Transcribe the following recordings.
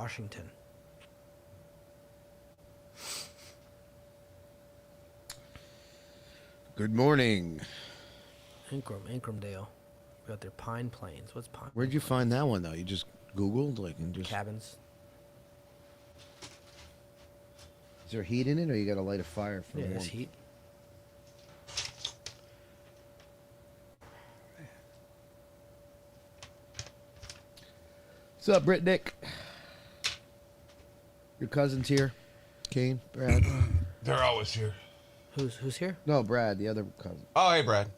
Washington. Good morning. Incrumdale. We got their Pine Plains. What's Pine? Where'd you find that one though? You just Googled and just. Cabins. Is there heat in it, or you got to light a fire for Yeah, warmth? there's heat. What's up, Britt Nick? Your cousin's here. Kane, Brad. They're always here. Who's here? No, Brad, the other cousin. Oh, hey, Brad.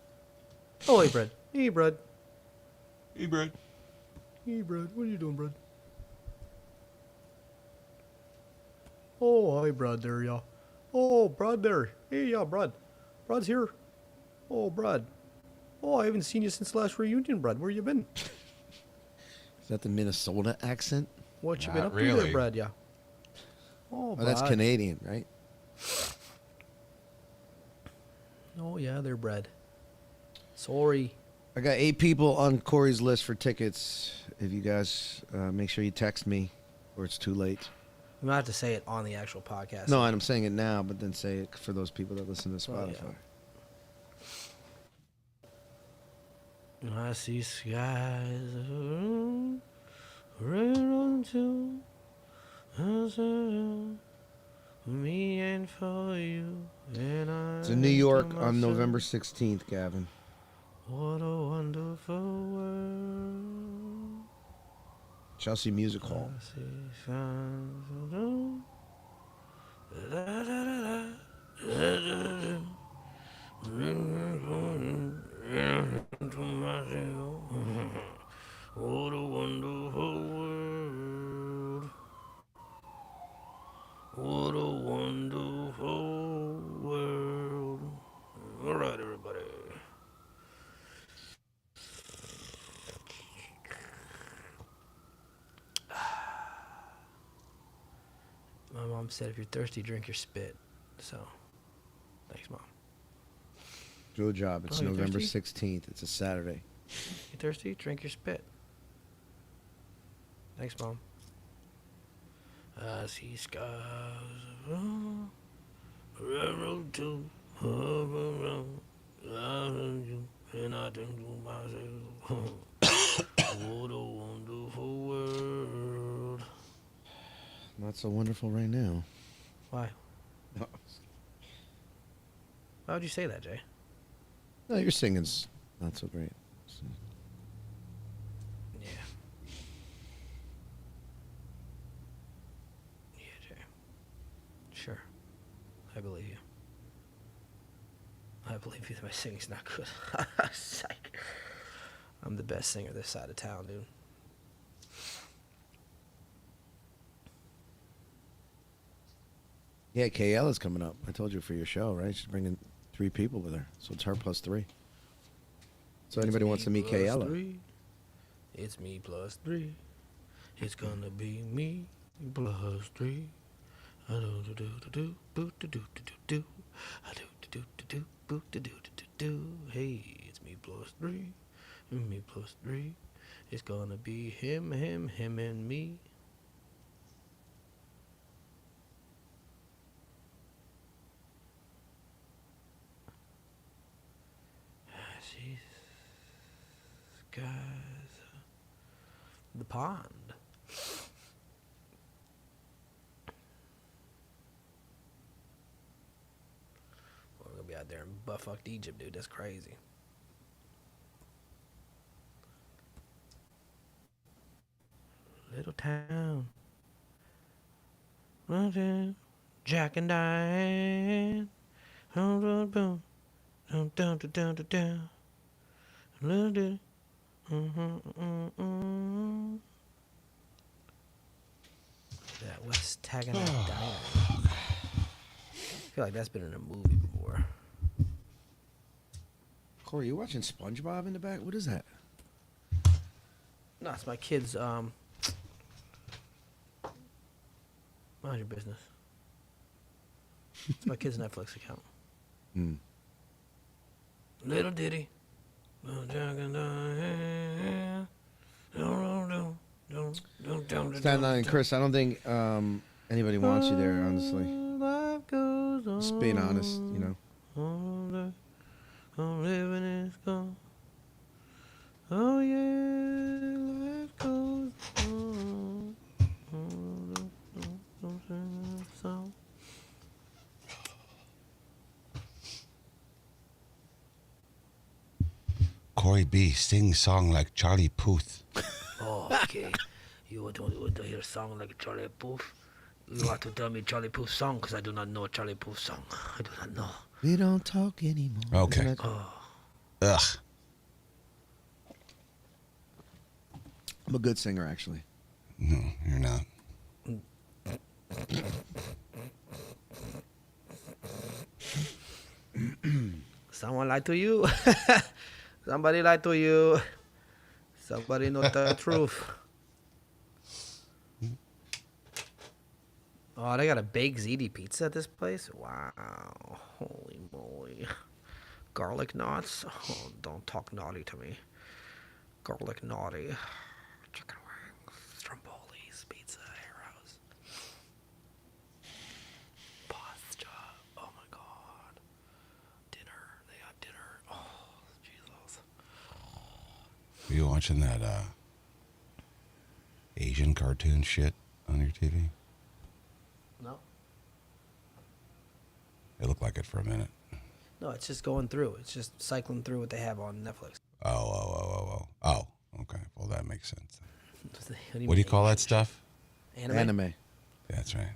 Oh, hey, Brad. Hey, Brad. Hey, Brad. Hey, Brad. What are you doing, Brad? Oh, hi, Brad there, yeah. Oh, Brad there. Hey, yeah, Brad. Brad's here. Oh, Brad. Oh, I haven't seen you since the last reunion, Brad. Where you been? Is that the Minnesota accent? What you Not been up to really. there, Brad? Yeah. Oh, Oh, Brad. that's Canadian, right? Oh, yeah, they're Brad. Sorry. I got 8 people on Corey's list for tickets. If you guys make sure you text me, or it's too late. We might have to say it on the actual podcast. No, and I'm saying it now, but then say it for those people that listen to Oh, Spotify. yeah. I see skies red on to me and for you. And I It's in New York to on myself, November 16th, Gavin. what a wonderful world. Chelsea Music Hall. I see signs of da, da, da, da, da, to myself, what a wonderful world. What a wonderful world. All right, everybody. My mom said if you're thirsty, drink your spit. So, thanks, Mom. Good job. It's Oh, you November thirsty? 16th. It's a Saturday. You thirsty? Drink your spit. Thanks, Mom. I see skies of railroad to around. I heard you, and I think to myself, what a wonderful world. Not so wonderful right now. Why? Why would you say that, Jay? No, your singing's not so great. Yeah. Yeah, Jay. Sure. I believe you. I believe you that my singing's not good. Psych. I'm the best singer this side of town, dude. Yeah, KL is coming up. I told you for your show, right? She's bringing 3 people with her. So it's her plus 3. So anybody wants to meet KL? It's me plus 3. It's gonna be me plus 3. I do do do do boot do do do do. I do do do boot do do do do. Hey, it's me plus 3. Me plus 3. It's gonna be him, and me. I see skies. The pond. We're gonna be out there in butt-fucked Egypt, dude. That's crazy. Little town. Jack and Diane. Boom, boom, boom, down, down, down, down. Little Diddy. That West Tagging Diner. I feel like that's been in a movie before. Corey, you watching SpongeBob in the back? What is that? No, it's my kids. Mind your business. It's my kid's Netflix account. Hmm. Little Diddy. Jack and Diane. Don't Staten Island, Chris. I don't think anybody wants you there, honestly. Life goes on. Just being honest, you know. I'm living is gone. Oh yeah, life goes on. Song. Corey B, sing song like Charlie Puth. Oh, okay. You want to hear a song like Charlie Puth? You want to tell me Charlie Puth song? Because I do not know Charlie Puth song. I do not know. We don't talk anymore. Okay. Isn't that- Ugh. I'm a good singer, actually. No, you're not. Someone lied to you. Somebody lied to you. Somebody know the truth. Oh, they got a baked ziti pizza at this place? Wow. Holy moly. Garlic knots? Oh, don't talk naughty to me. Garlic naughty. Chicken wings. Strombolis. Pizza. Heroes. Pasta. Oh my god. Dinner. They got dinner. Oh, Jesus. Are you watching that Asian cartoon shit on your TV? No. It looked like it for a minute. No, it's just going through. It's just cycling through what they have on Netflix. Oh, okay. Well, that makes sense. What What do you call that stuff? Anime? That's right.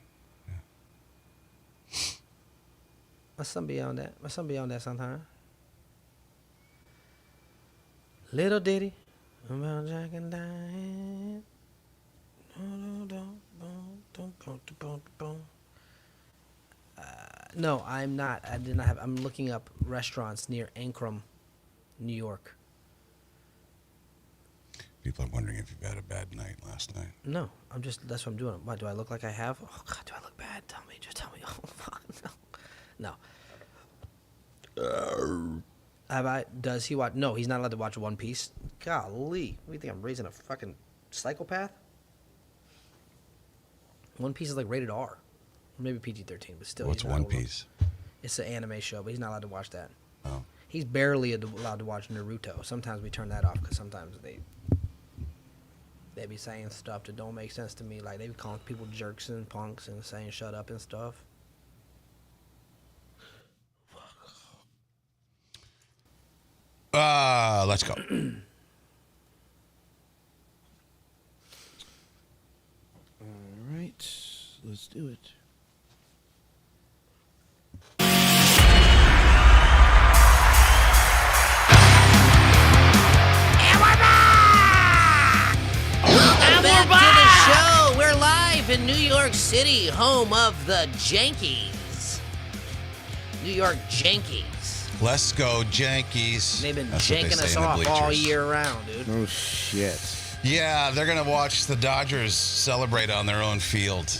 My son be on that. My son be on that sometime. Little Diddy. About Jack and Diane. No, I'm not. I did not have. I'm looking up restaurants near Ancrum, New York. People are wondering if you've had a bad night last night. No, I'm just. That's what I'm doing. Why do I look like I have? Oh God, do I look bad? Tell me. Just tell me. Oh fuck, no. No. Have I? Does he watch? No, he's not allowed to watch One Piece. Golly, what do you think? I'm raising a fucking psychopath? One Piece is like rated R, maybe PG-13, but still. What's he's not One allowed to- Piece? It's an anime show, but he's not allowed to watch that. Oh. He's barely allowed to watch Naruto. Sometimes we turn that off because sometimes they be saying stuff that don't make sense to me. Like they be calling people jerks and punks and saying shut up and stuff. Let's go. All right, let's do it. Welcome back to the show. We're live in New York City, home of the Yankees. New York Yankees. Let's go, Yankees. They've been That's what they janking say us in the off all bleachers. year round, dude. Oh shit! Yeah, they're going to watch the Dodgers celebrate on their own field.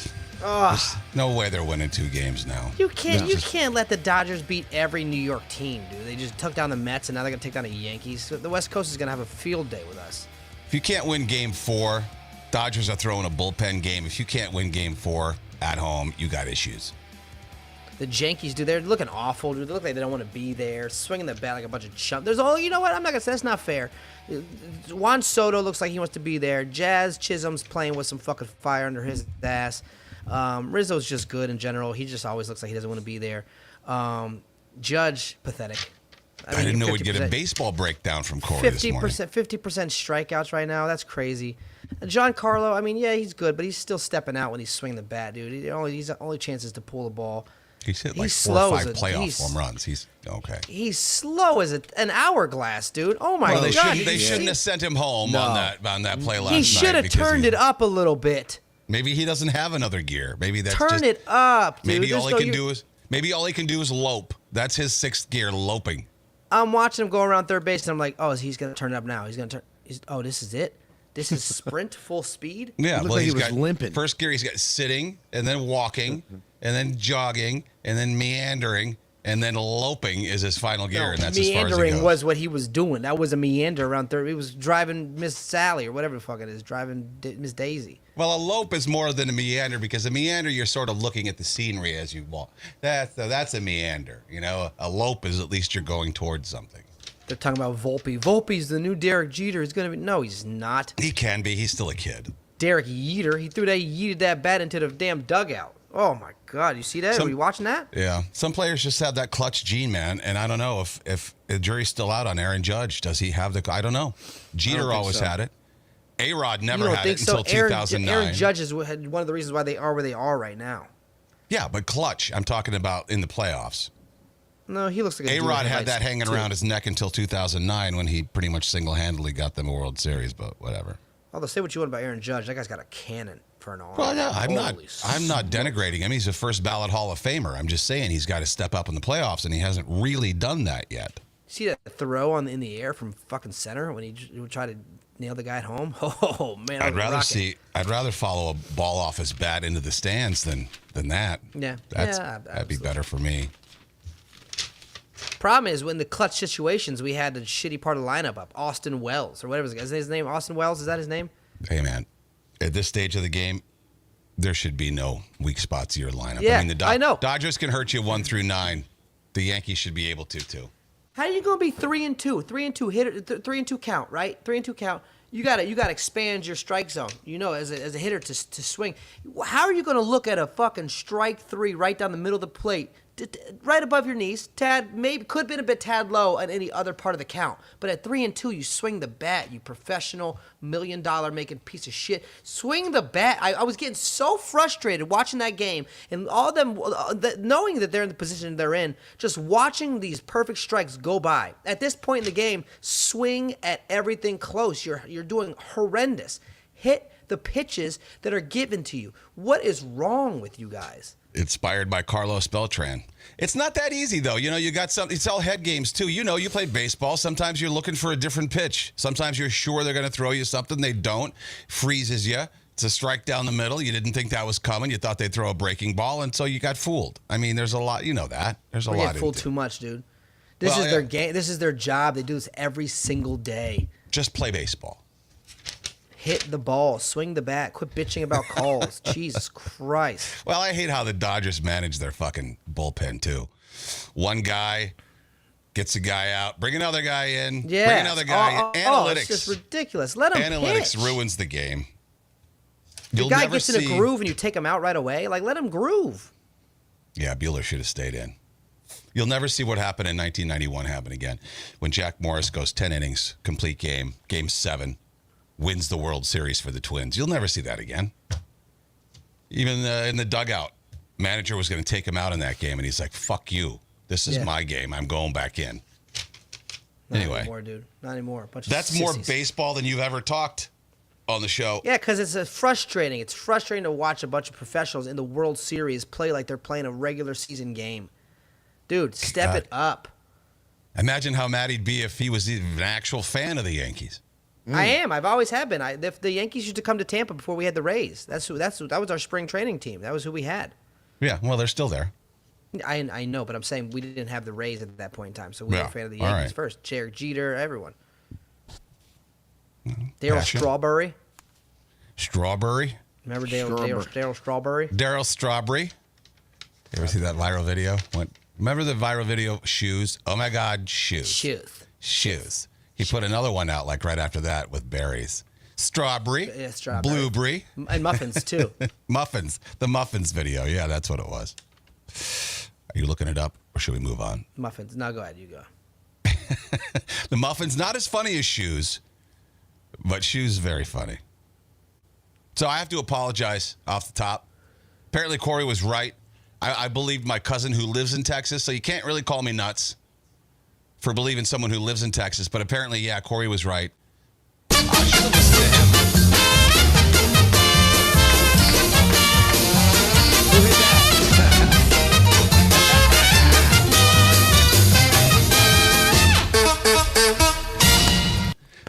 Oh, No way they're winning 2 games now. you can't No. you can't let the Dodgers beat every New York team, dude. They just took down the Mets, and now they're gonna take down the Yankees. So the West Coast is gonna have a field day with us. If you can't win game 4, Dodgers are throwing a bullpen game. If you can't win game 4 at home, you got issues. The Yankees, dude, they're looking awful, dude. They look like they don't want to be there, swinging the bat like a bunch of chump. There's all, you know what? I'm not gonna say that's not fair. Juan Soto looks like he wants to be there. Jazz Chisholm's playing with some fucking fire under his ass. Rizzo's just good in general. He just always looks like he doesn't want to be there. Judge, pathetic. I didn't know we'd get a 50%. baseball breakdown from Corey this morning. 50% strikeouts right now. That's crazy. John Carlo, I mean, yeah, he's good, but he's still stepping out when he's swinging the bat, dude. He's only chances to pull the ball. He's hit like He's 4 or slow 5 as a- playoff he's- home runs. He's okay. He's slow as an hourglass, dude. Oh my Well, they god, shouldn't have sent him home No. on that play last night. He should have because turned he- it up a little bit. Maybe he doesn't have another gear. Maybe that's Turn just it up, dude. maybe There's all he no- can you- do is lope. That's his 6th gear, loping. I'm watching him go around third base, and I'm like, oh, he's gonna turn it up now. He's gonna turn. Oh, this is it. This is sprint full speed. Yeah, looked well, like he he's was got limping. First gear, he's got sitting and then walking and then jogging and then meandering and then loping is his final gear, and that's as far as it meandering goes. was what he was doing. That was a meander around third. He was driving Miss Sally or whatever the fuck it is, driving Miss Daisy. Well, a lope is more than a meander, because a meander, you're sort of looking at the scenery as you walk. That's a meander. You know, a lope is at least you're going towards something. They're talking about Volpe. Volpe's the new Derek Jeter. He's gonna be. No, he's not. He can be. He's still a kid. Derek Jeter. He yeeted that bat into the damn dugout. Oh my God! You see that? Are you watching that? Yeah. Some players just have that clutch gene, man. And I don't know if the jury's still out on Aaron Judge. Does he have the? I don't know. Jeter always had it. A-Rod never had it until 2009. Aaron Judge is one of the reasons why they are where they are right now. Yeah, but clutch. I'm talking about in the playoffs. No, he looks like a A-Rod had that hanging around his neck until 2009 when he pretty much single-handedly got them a World Series, but whatever. Although, say what you want about Aaron Judge, that guy's got a cannon for an arm. Well, yeah, I'm not smokes. denigrating him. He's a first-ballot Hall of Famer. I'm just saying he's got to step up in the playoffs, and he hasn't really done that yet. See that throw in the air from fucking center when he would try to nail the guy at home? Oh, man. I'd rather follow a ball off his bat into the stands than that. Yeah. That'd be better for me. Problem is, when the clutch situations, we had the shitty part of the lineup up. Austin Wells, or whatever is his name. Austin Wells, is that his name? Hey, man, at this stage of the game, there should be no weak spots in your lineup. Yeah, I mean, I know. Dodgers can hurt you 1 through 9. The Yankees should be able to, too. How are you going to be 3-2? 3-2 hitter, 3-2 count, right? 3-2 count. You got to expand your strike zone. You know, as a hitter to swing. How are you going to look at a fucking strike 3 right down the middle of the plate? Right above your knees, tad, maybe could have been a bit tad low on any other part of the count. But at 3-2, you swing the bat, you professional $1 million making piece of shit. Swing the bat. I was getting so frustrated watching that game, and all them knowing that they're in the position they're in, just watching these perfect strikes go by. At this point in the game, swing at everything close. You're doing horrendous. Hit the pitches that are given to you. What is wrong with you guys? Inspired by Carlos Beltran. It's not that easy, though. You know, you got some. It's all head games, too. You know, you played baseball. Sometimes you're looking for a different pitch. Sometimes you're sure they're going to throw you something. They don't. Freezes you. It's a strike down the middle. You didn't think that was coming. You thought they'd throw a breaking ball, and so you got fooled. I mean, there's a lot. You know that. There's a lot. We get fooled too much, dude. This is their game. This is their job. They do this every single day. Just play baseball. Hit the ball, swing the bat, quit bitching about calls. Jesus Christ. Well, I hate how the Dodgers manage their fucking bullpen, too. One guy gets a guy out, bring another guy in, yeah. bring another guy in. Analytics. It's just ridiculous. Let him Analytics pitch. ruins the game. The guy gets in a groove and you take him out right away. Like, let him groove. Yeah, Bueller should have stayed in. You'll never see what happened in 1991 happen again. When Jack Morris goes 10 innings, complete game, game 7. Wins the World Series for the Twins. You'll never see that again. Even in the dugout, manager was going to take him out in that game, and he's like, fuck you. This is my game. I'm going back in. Not anyway. anymore, dude. Not anymore. That's more baseball than you've ever talked on the show. Yeah, because it's frustrating. It's frustrating to watch a bunch of professionals in the World Series play like they're playing a regular season game. Dude, step it up. Imagine how mad he'd be if he was even an actual fan of the Yankees. I am. I've always have been. The Yankees used to come to Tampa before we had the Rays. That was our spring training team. That was who we had. Yeah, well, they're still there. I know, but I'm saying we didn't have the Rays at that point in time, so we were a fan of the Yankees first. Derek Jeter, everyone. Darryl Strawberry. Strawberry? Remember Darryl Strawberry? Darryl Strawberry. You ever see that viral video? Remember the viral video, Shoes? Oh, my God, Shoes. He put another one out like right after that with berries. Strawberry. Yeah, strawberry. Blueberry. And muffins, too. Muffins. The muffins video. Yeah, that's what it was. Are you looking it up or should we move on? Muffins. No, go ahead. You go. The muffins, not as funny as Shoes, but Shoes is very funny. So I have to apologize off the top. Apparently Corey was right. I believed my cousin who lives in Texas, so you can't really call me nuts for believing someone who lives in Texas, but apparently, yeah, Corey was right. I should have listened to him. Who is that?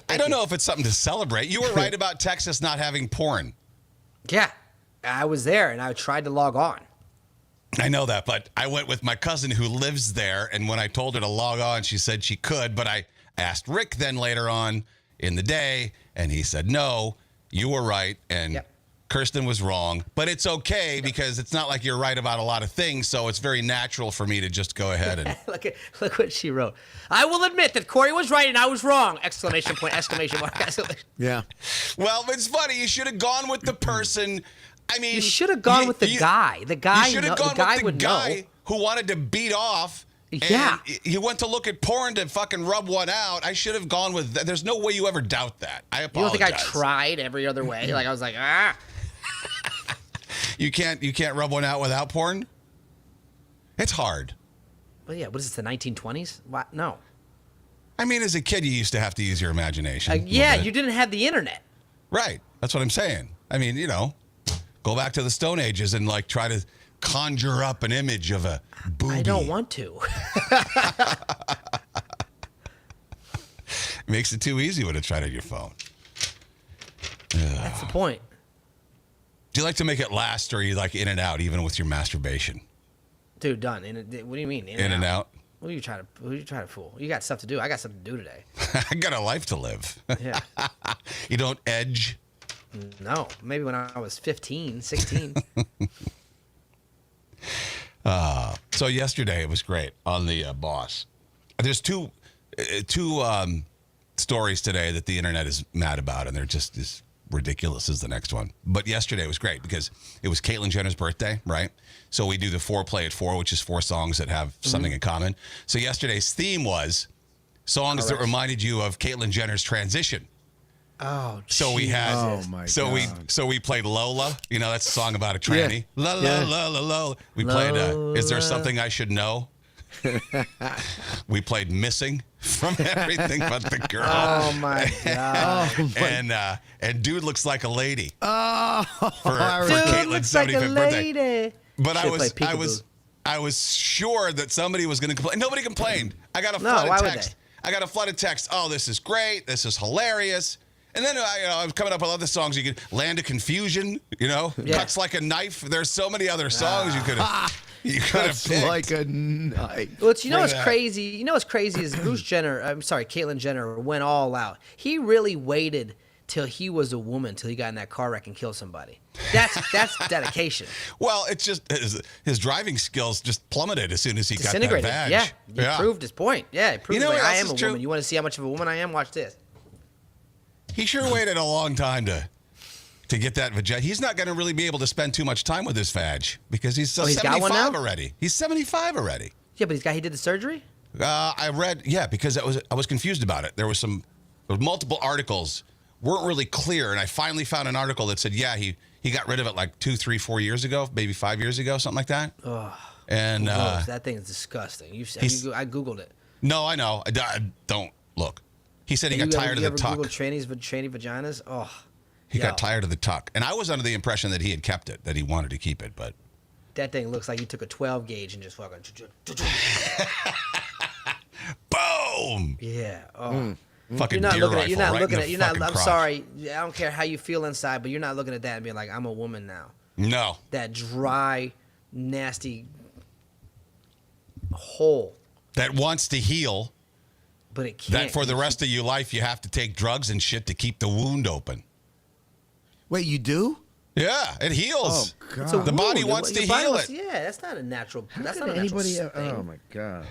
I don't know if it's something to celebrate. You were right about Texas not having porn. Yeah, I was there, and I tried to log on. I know that, but I went with my cousin who lives there, and when I told her to log on, she said she could, but I asked Rick then later on in the day, and he said, no, you were right, and Kirsten was wrong, but it's okay because it's not like you're right about a lot of things, so it's very natural for me to just go ahead and... look what she wrote. I will admit that Corey was right and I was wrong! Exclamation point, exclamation mark, exclamation. Yeah. Well, it's funny. You should have gone with the person... I mean... You should have gone with the guy. The guy, you should have gone with the guy who wanted to beat off... Yeah. You went to look at porn to fucking rub one out. I should have gone with... There's no way you ever doubt that. I apologize. You don't think I tried every other way? Like, I was like, ah... You can't rub one out without porn? It's hard. Well, yeah, what is this, the 1920s? What? No. I mean, as a kid, you used to have to use your imagination. Yeah, you didn't have the internet. Right. That's what I'm saying. I mean, go back to the Stone Ages and, like, try to conjure up an image of a booby. I don't want to. Makes it too easy when it's right on your phone. That's the point. Do you like to make it last, or are you like in and out, even with your masturbation? Dude, done. What do you mean? In and out? Who are you trying to fool? You got stuff to do. I got something to do today. I got a life to live. Yeah. You don't edge? No. Maybe when I was 15, 16. So yesterday it was great on the Boss. There's two stories today that the internet is mad about, and they're just as ridiculous as the next one. But yesterday was great because it was Caitlyn Jenner's birthday, right? So we do the foreplay at 4, which is 4 songs that have something in common. So yesterday's theme was songs that reminded you of Caitlyn Jenner's transition. Oh, so we had, so we played Lola. That's a song about a tranny. La la la la la. We played Is There Something I Should Know? We played Missing from Everything But the Girl. Oh my god! And Dude Looks Like a Lady. Oh, for Caitlyn's 75th birthday. But I was sure that somebody was going to complain. Nobody complained. I got a flood of text. I got a flood of text. Oh, this is great. This is hilarious. And then I was coming up with other songs. You could Land of Confusion. Cuts Like a Knife. There's so many other songs you could have. You could have picked. Like a knife. Well, what's crazy? You know what's crazy is Caitlyn Jenner went all out. He really waited till he was a woman, till he got in that car wreck and killed somebody. That's dedication. Well, it's just his driving skills just plummeted as soon as he got that badge. Yeah, he proved his point. Yeah, he proved I am a true? woman. You want to see how much of a woman I am? Watch this. He sure waited a long time to get that vagina. He's not going to really be able to spend too much time with his vag because he's 75 already. He's 75 already. Yeah, but he did the surgery? I read, because I was confused about it. There was multiple articles weren't really clear, and I finally found an article that said, he got rid of it like 2, 3, 4 years ago, maybe 5 years ago, something like that. Oh, and that thing is disgusting. I Googled it. No, I know. I don't look. He said he got tired of the tuck. You ever Googled tranny vaginas? Oh. He got tired of the tuck. And I was under the impression that he had kept it, that he wanted to keep it, but... That thing looks like he took a 12 gauge and just fucking... Boom! Yeah. Oh. Fucking I'm sorry. I don't care how you feel inside, but you're not looking at that and being like, I'm a woman now. No. That dry, nasty hole. That wants to heal. But it can't. That for the rest of your life, you have to take drugs and shit to keep the wound open. Wait, you do? Yeah, it heals. Oh, God. The body wants to heal it. Yeah, that's not a natural. That's not a natural thing. Oh, my God.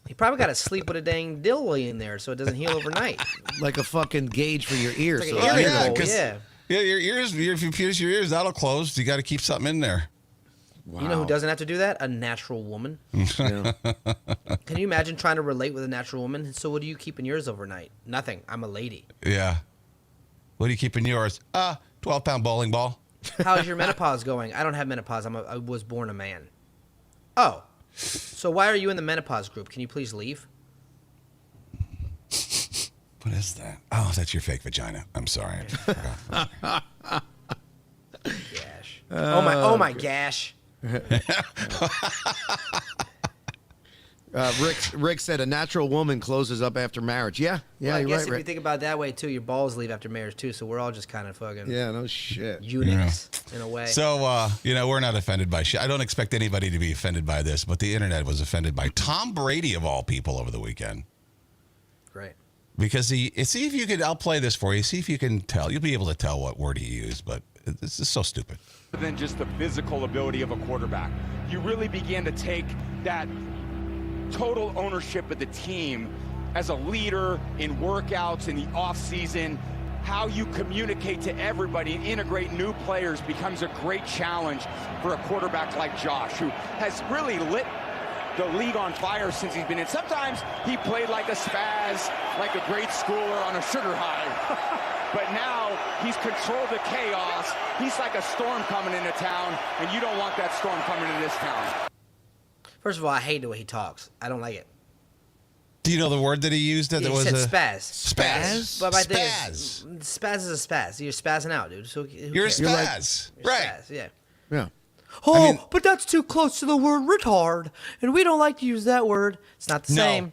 You probably got to sleep with a dang dilly in there so it doesn't heal overnight. Like a fucking gauge for your ears. Like an ear hole, yeah, your ears, if you pierce your ears, that'll close. You got to keep something in there. Wow. You know who doesn't have to do that? A natural woman. Yeah. Can you imagine trying to relate with a natural woman? So what do you keep in yours overnight? Nothing. I'm a lady. Yeah. What do you keep in yours? 12-pound bowling ball. How's your menopause going? I don't have menopause. I was born a man. Oh. So why are you in the menopause group? Can you please leave? What is that? Oh, that's your fake vagina. I'm sorry. Gash. Oh my gosh. Rick said a natural woman closes up after marriage. Yeah, Well, I you're guess right, if Rick. you think about it that way too, your balls leave after marriage too. So we're all just kind of fucking Yeah, no shit. eunuchs in a way. So, we're not offended by shit. I don't expect anybody to be offended by this, but the internet was offended by Tom Brady, of all people, over the weekend. Great. Because see if you can, I'll play this for you. See if you can tell. You'll be able to tell what word he used, but this is so stupid. Than just the physical ability of a quarterback. You really began to take that total ownership of the team as a leader in workouts in the offseason. How you communicate to everybody and integrate new players becomes a great challenge for a quarterback like Josh, who has really lit the league on fire since he's been in. Sometimes he played like a spaz, like a grade schooler on a sugar high. But now he's controlled the chaos. He's like a storm coming into town, and you don't want that storm coming into this town. First of all, I hate the way he talks. I don't like it. Do you know the word that he used? That He was said a spaz. spaz. But my Spaz. thing is, spaz is a spaz. You're spazzing out, dude. So who You're a cares? spaz, You're right? spaz, yeah. Yeah. Oh, but that's too close to the word retard, and we don't like to use that word. It's not the same.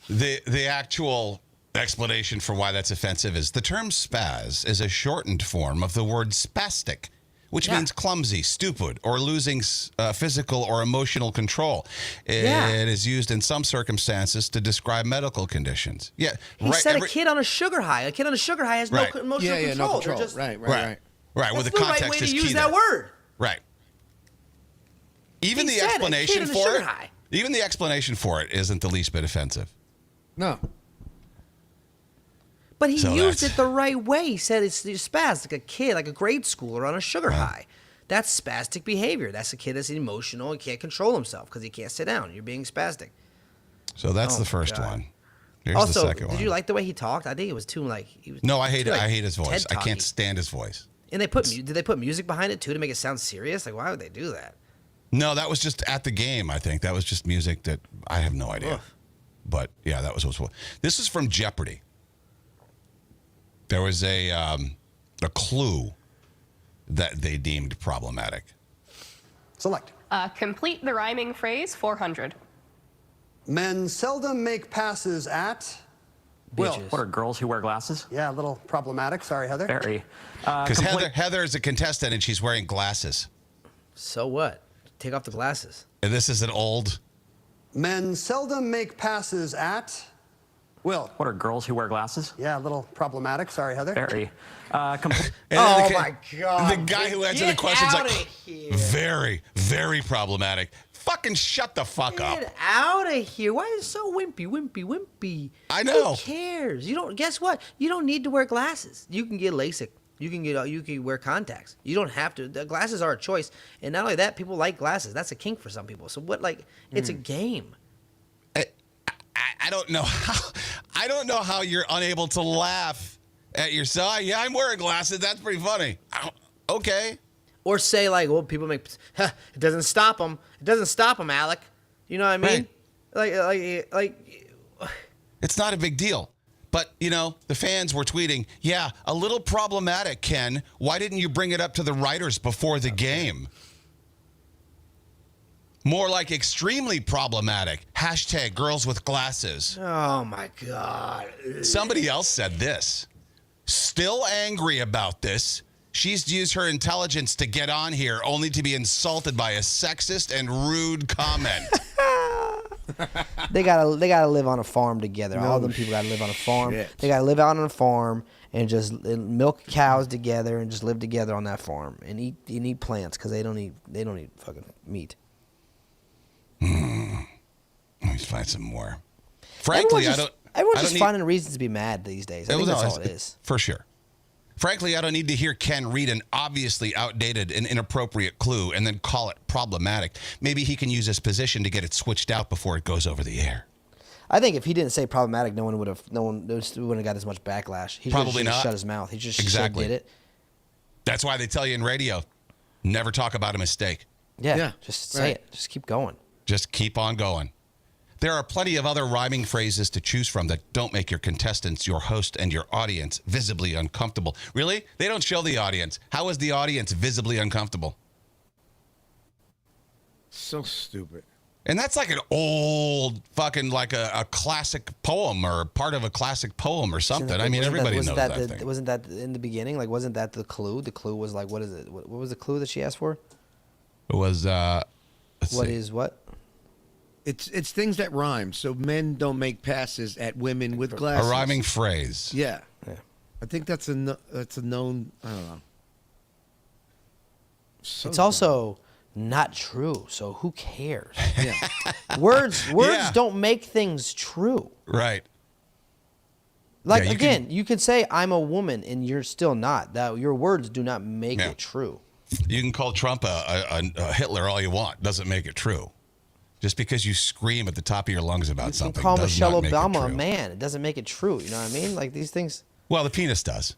The actual explanation for why that's offensive is the term spaz is a shortened form of the word spastic, which means clumsy, stupid, or losing physical or emotional control. It is used in some circumstances to describe medical conditions. Yeah, He said a kid on a sugar high. A kid on a sugar high has no emotional Yeah, control. no control. They're just, Right. Right. Well, That's the the right context way to is use key that there. word. Right. Even He the said a explanation kid in a for sugar it. high. Even the explanation for it isn't the least bit offensive. No. But he So used that's- it the right way. He said it's spaz, like a kid, like a grade schooler on a sugar high. That's spastic behavior. That's a kid that's emotional and can't control himself because he can't sit down. You're being spastic. So that's Oh the my first God. one. Here's Also, the second did one. you like the way he talked? I think it was too like. He was No, I hate too, it. like, I hate his voice. I TED can't talky. stand his voice. And did they put music behind it too to make it sound serious? Like, why would they do that? No, that was just at the game, I think. That was just music that I have no idea. Ugh. But yeah, that was what. This is from Jeopardy. There was a clue that they deemed problematic. Select. Complete the rhyming phrase 400. Men seldom make passes at. Will. Bitches. What are girls who wear glasses? Yeah, a little problematic. Sorry, Heather. Very. Because Heather is a contestant and she's wearing glasses. So what? Take off the glasses. And this is an old. Men seldom make passes at. Will. What are girls who wear glasses? Yeah, a little problematic. Sorry, Heather. Very. And then Oh the, my God! The guy who answered the Get question's outta like, here. very, very problematic. Fucking shut the fuck up. Get out of here! Why is it so wimpy? I know. Who cares? You don't. Guess what? You don't need to wear glasses. You can get LASIK. You can wear contacts. You don't have to. The glasses are a choice, and not only that, people like glasses. That's a kink for some people. So what? Like, it's a game. I don't know how. I don't know how you're unable to laugh at yourself. Yeah, I'm wearing glasses. That's pretty funny. Okay. Or say like, well, people make. It doesn't stop them. It doesn't stop them, Alec. You know what I mean? Like. It's not a big deal. But, the fans were tweeting, yeah, a little problematic, Ken. Why didn't you bring it up to the writers before the game? More like extremely problematic. Hashtag girls with glasses. Oh my God. Somebody else said this. Still angry about this. She's used her intelligence to get on here only to be insulted by a sexist and rude comment. They gotta live on a farm together. All them people gotta live on a farm. shit. They gotta live out on a farm and just milk cows together and just live together on that farm and eat plants because they don't eat fucking meat. Let me find some more. Frankly, Everyone's I just don't finding reasons to be mad these days. I think that's all it is. For sure. Frankly, I don't need to hear Ken read an obviously outdated and inappropriate clue and then call it problematic. Maybe he can use his position to get it switched out before it goes over the air. I think if he didn't say problematic, no one wouldn't have got as much backlash. He Probably should have not. shut his mouth. He just Exactly. did it. That's why they tell you in radio, never talk about a mistake. Yeah. Just say right. it. Just keep going. Just keep on going. There are plenty of other rhyming phrases to choose from that don't make your contestants, your host, and your audience visibly uncomfortable. Really? They don't show the audience. How is the audience visibly uncomfortable? So stupid. And that's like an old fucking like a classic poem or part of a classic poem or something. I mean, everybody knows that thing. Wasn't that in the beginning? Like, wasn't that the clue? The clue was like, what is it? What was the clue that she asked for? It was, What is what? It's things that rhyme. So men don't make passes at women with glasses. a rhyming phrase. Yeah. Yeah. I think that's a known. I don't know. So It's also not true. So who cares? Yeah. Words Yeah. don't make things true. Right. Like Yeah, you again, you could say I'm a woman and you're still not. That your words do not make Yeah. it true. You can call Trump a Hitler all you want. Doesn't make it true. Just because you scream at the top of your lungs about You can something call does Michelle not make it Obama a true. man. It doesn't make it true. You know what I mean? Like these things. Well, the penis does.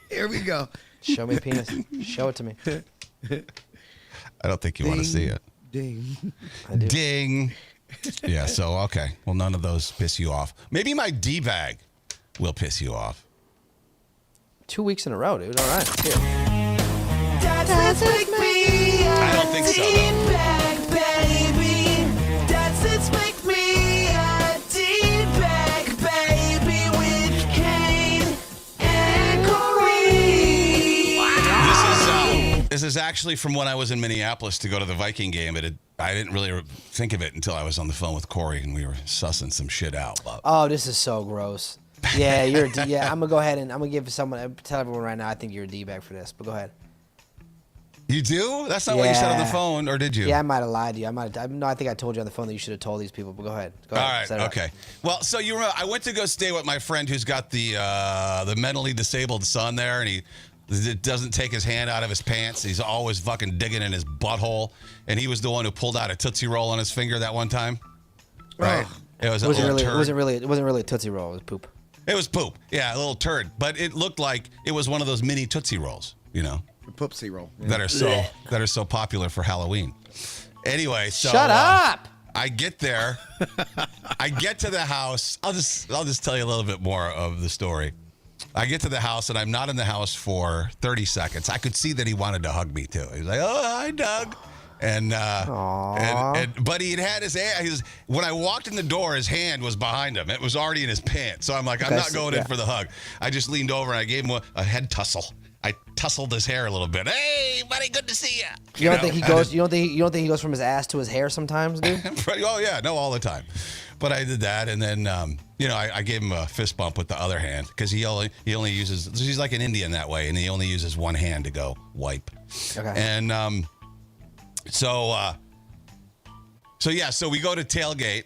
Here we go. Show me a penis. Show it to me. I don't think you want to see it. Ding. I do. Ding. Yeah, so, okay. Well, none of those piss you off. Maybe my D-bag will piss you off. 2 weeks in a row, dude. All right. Here. I don't think so, though. This is actually from when I was in Minneapolis to go to the Viking game. I didn't really think of it until I was on the phone with Corey and we were sussing some shit out. But Oh, this is so gross. Yeah, yeah. I'm gonna go ahead and I'm gonna give someone tell everyone right now. I think you're a d-bag for this. But go ahead. you do? That's not what you said on the Yeah. phone, or did you? Yeah, I might have lied to you. No, I think I told you on the phone that you should have told these people. But go ahead. Go All ahead. right. Set it up. Okay. Well, so you remember, I went to go stay with my friend who's got the mentally disabled son there, and he doesn't take his hand out of his pants. He's always fucking digging in his butthole, and he was the one who pulled out a Tootsie Roll on his finger that one time. Right. It was a little turd. It wasn't really a Tootsie Roll. It was poop. It was poop. Yeah, a little turd, but it looked like it was one of those mini Tootsie Rolls, you know, The Poopsie roll. that are so popular for Halloween. Anyway, so Shut up. I get there. I get to the house. I'll just tell you a little bit more of the story. I get to the house and I'm not in the house for 30 seconds. I could see that he wanted to hug me too. He was like, "Oh, hi, Doug." And but he had his hand. When I walked in the door, his hand was behind him. It was already in his pants. So I'm like, I'm not going in for the hug. I just leaned over and I gave him a head tussle. I tussled his hair a little bit. Hey, buddy, good to see you. You don't think he goes? You don't think he goes from his ass to his hair sometimes, dude? Oh yeah, no, all the time. But I did that, and then I gave him a fist bump with the other hand because he only uses. He's like an Indian that way, and he only uses one hand to go wipe. Okay. And so we go to tailgate,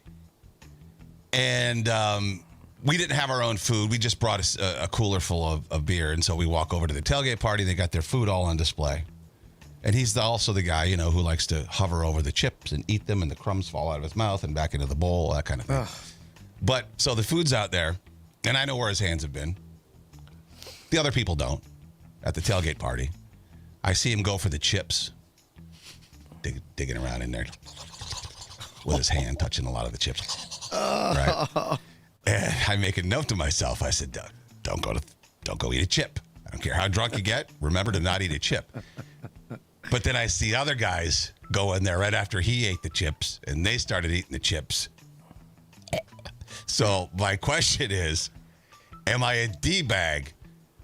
and we didn't have our own food. We just brought a cooler full of beer, and so we walk over to the tailgate party. They got their food all on display. And he's also the guy, who likes to hover over the chips and eat them, and the crumbs fall out of his mouth and back into the bowl, that kind of thing. Ugh. But so the food's out there, and I know where his hands have been. The other people don't. At the tailgate party, I see him go for the chips, digging around in there with his hand touching a lot of the chips. Right. And I make a note to myself. I said, Doug, don't go eat a chip. I don't care how drunk you get. Remember to not eat a chip. But then I see other guys go in there right after he ate the chips, and they started eating the chips. So my question is, am I a D-bag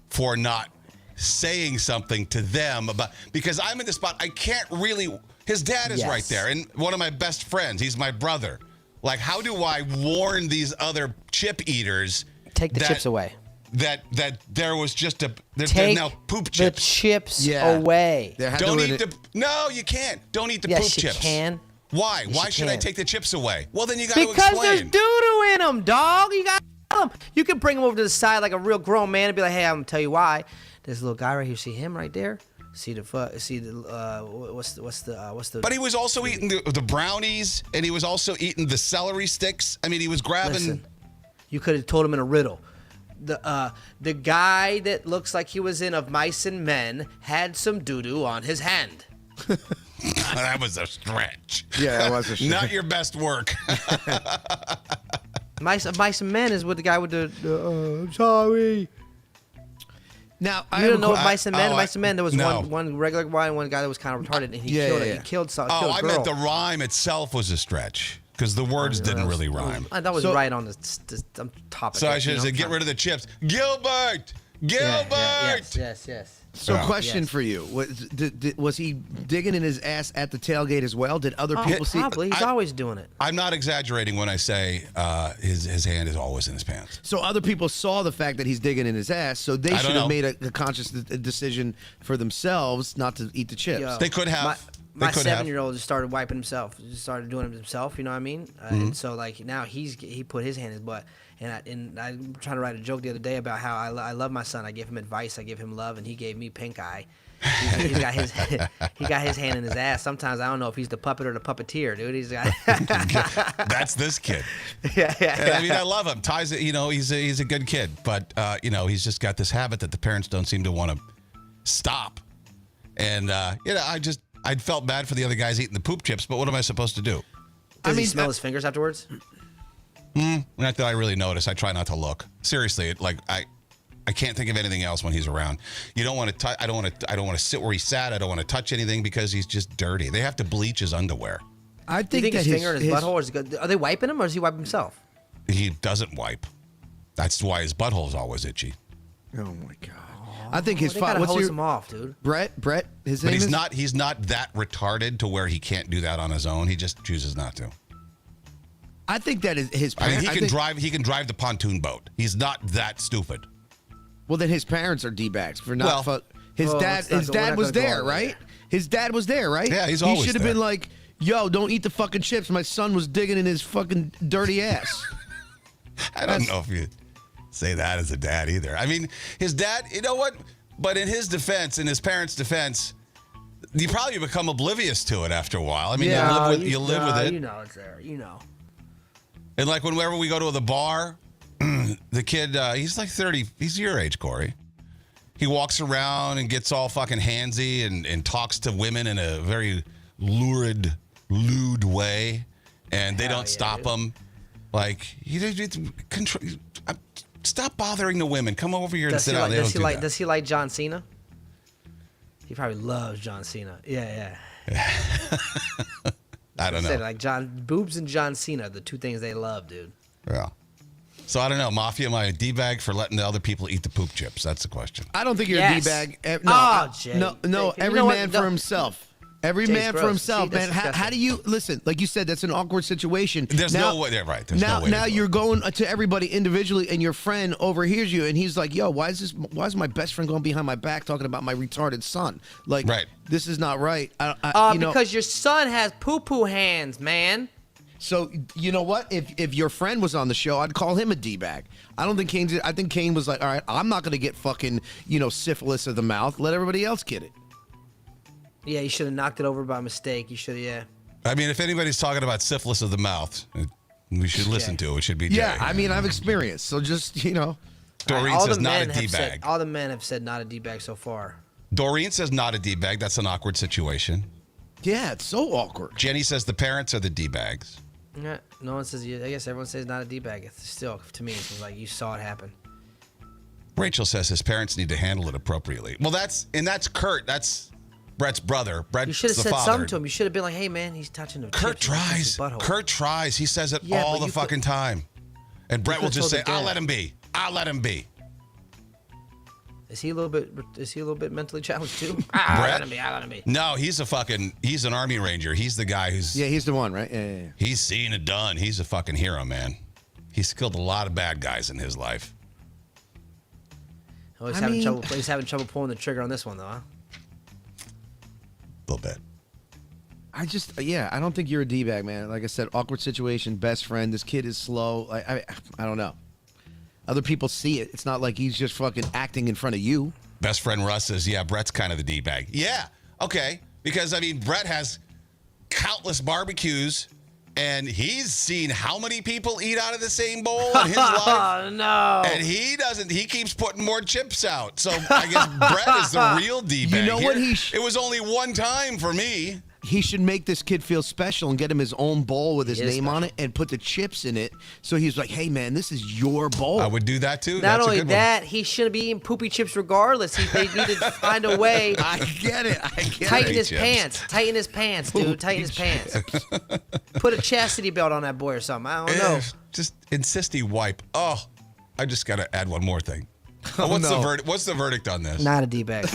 for not saying something to them about, because I'm in the spot, I can't really, his dad is right there, and one of my best friends, he's my brother. Like, how do I warn these other chip eaters? Take the chips away. That there was just they're now poop chips. The chips away. Don't eat no, you can't. Don't eat the poop chips. Yes, you can. Why? Yes, Why you should I can. take the chips away? Well, then you got to explain. Because there's doo-doo in them, dog. You got them. You can bring them over to the side like a real grown man and be like, hey, I'm going to tell you why. There's a little guy right here. See him right there? See the what's the But he was also eating the brownies, and he was also eating the celery sticks. I mean, he was grabbing. Listen, you could have told him in a riddle. The guy that looks like he was in Of Mice and Men had some doo-doo on his hand. That was a stretch. Yeah, that was a stretch. Not your best work. Mice and Men is with the guy with the I'm sorry. Now, I You have don't a know que- Mice and Men? Mice and Men, there was no. one regular guy and one guy that was kind of retarded, and he Yeah, killed yeah, it. yeah. He killed a I girl. meant the rhyme itself was a stretch because the words didn't really rhyme. That was So- right on the topic. So I should have said, get rid of the chips. Gilbert! Gilbert! Yes. So, Yeah. question Yes. for you: was he digging in his ass at the tailgate as well? Did other people see? Probably. He's always doing it. I'm not exaggerating when I say his hand is always in his pants. So other people saw the fact that he's digging in his ass, so they I don't should have know. made a conscious decision for themselves not to eat the chips. Yo, They could have. My They could have. 7-year-old just started wiping himself. Just started doing it himself. You know what I mean? And so like now he put his hand in his butt. And I'm trying to write a joke the other day about how I love my son. I give him advice. I give him love, and he gave me pink eye. He's got his he got his hand in his ass. Sometimes I don't know if he's the puppet or the puppeteer, dude. He's got That's this kid. yeah. And I mean, I love him. Ty's, he's a good kid, but he's just got this habit that the parents don't seem to want to stop. And I felt bad for the other guys eating the poop chips, but what am I supposed to do? Does he smell his fingers afterwards? Not that I really notice. I try not to look. Seriously, I can't think of anything else when he's around. You don't want to. I don't want to sit where he sat. I don't want to touch anything because he's just dirty. They have to bleach his underwear. I Do you think that his finger in his butthole is good? Are they wiping him or does he wipe himself? He doesn't wipe. That's why his butthole is always itchy. Oh my god! I think his They father. gotta What's hose your him off, dude. Brett? His But name is. he's not that retarded to where he can't do that on his own. He just chooses not to. I think that is his. I mean, parents. he can drive the pontoon boat. He's not that stupid. Well, then his parents are d-bags for not. Well- his Well, dad. we're His not dad was gonna go there, all right? there. His dad was there, right? Yeah, he's He always should have there. been like, "Yo, don't eat the fucking chips. My son was digging in his fucking dirty ass." I don't know if you say that as a dad either. I mean, his dad, you know what? But in his defense, in his parents' defense, you probably become oblivious to it after a while. I mean, you live with it. You know it's there. You know. And like whenever we go to the bar, the kid, he's like 30. He's your age, Corey. He walks around and gets all fucking handsy and talks to women in a very lewd way. And they don't stop him. Like, stop bothering the women. Come over here and sit down. Does he like John Cena? He probably loves John Cena. Yeah. I don't know. Said, like boobs and John Cena, the two things they love, dude. Yeah. So I don't know. Mafia, am I a D-bag for letting the other people eat the poop chips? That's the question. I don't think you're Yes. a d-bag. Jay. No. You Every know what? man No. for himself. Every Jay's man for gross. himself, See, that's man. How disgusting. do you listen? Like you said, that's an awkward situation. There's no way. They're right. There's now, no way. now to go. you're going to everybody individually, and your friend overhears you, and he's like, "Yo, why is my best friend going behind my back talking about my retarded son? Like, Right. this is not right." Because your son has poo-poo hands, man. So you know what? If your friend was on the show, I'd call him a d-bag. I don't think Kane did. I think Kane was like, "All right, I'm not going to get fucking syphilis of the mouth. Let everybody else get it." Yeah, you should have knocked it over by mistake. You should have, yeah. I mean, if anybody's talking about syphilis of the mouth, we should listen to it. It should be Jay. Yeah, I mean, I've experienced. So just Doreen All says the not a men have D-bag. said, all the men have said not a D-bag so far. Doreen says not a D-bag. That's an awkward situation. yeah, it's so awkward. Jenny says the parents are the D-bags. Yeah, no one says. I guess everyone says not a D-bag. It's still, to me, it's like you saw it happen. Rachel says his parents need to handle it appropriately. Well, that's Kurt. That's Brett's brother. Brett's You should have the said father. something to him. You should have been like, "Hey, man, he's touching the Kurt chips. He's touching his tries. butthole." Kurt tries. He says it Yeah, all but the you fucking time. And Brett will could've just say, told the "I'll dad. let him be. I'll let him be." Is he a little bit mentally challenged too? Brett? Let him be. No, he's an Army Ranger. He's the guy who's Yeah, he's the one, right? Yeah. he's seen it done. He's a fucking hero, man. He's killed a lot of bad guys in his life. Oh, he's I having mean- trouble. He's having trouble pulling the trigger on this one, though, huh? A little bit. I don't think you're a d-bag, man. Like I said, awkward situation, best friend. This kid is slow. I don't know. Other people see it. It's not like he's just fucking acting in front of you. Best friend Russ says, yeah, Brett's kind of the D-bag. Yeah, okay. Because, I mean, Brett has countless barbecues, and he's seen how many people eat out of the same bowl in his life. Oh no! And he doesn't. He keeps putting more chips out. So I guess Brett is the real D-bag. You know what Here, he it was only one time for me. he should make this kid feel special and get him his own bowl with his He is name on it and put the chips in it. So he's like, hey, man, this is your bowl. I would do that too. Not That's a only good that, he shouldn't be eating poopy chips regardless. They need to find a way. I get it. Tighten his chips. pants. Tighten his pants, dude. Tighten his pants. Put a chastity belt on that boy or something. I don't know. Just insist he wipe. Oh, I just got to add one more thing. What's no. the verdict? What's the verdict on this? Not a D-bag.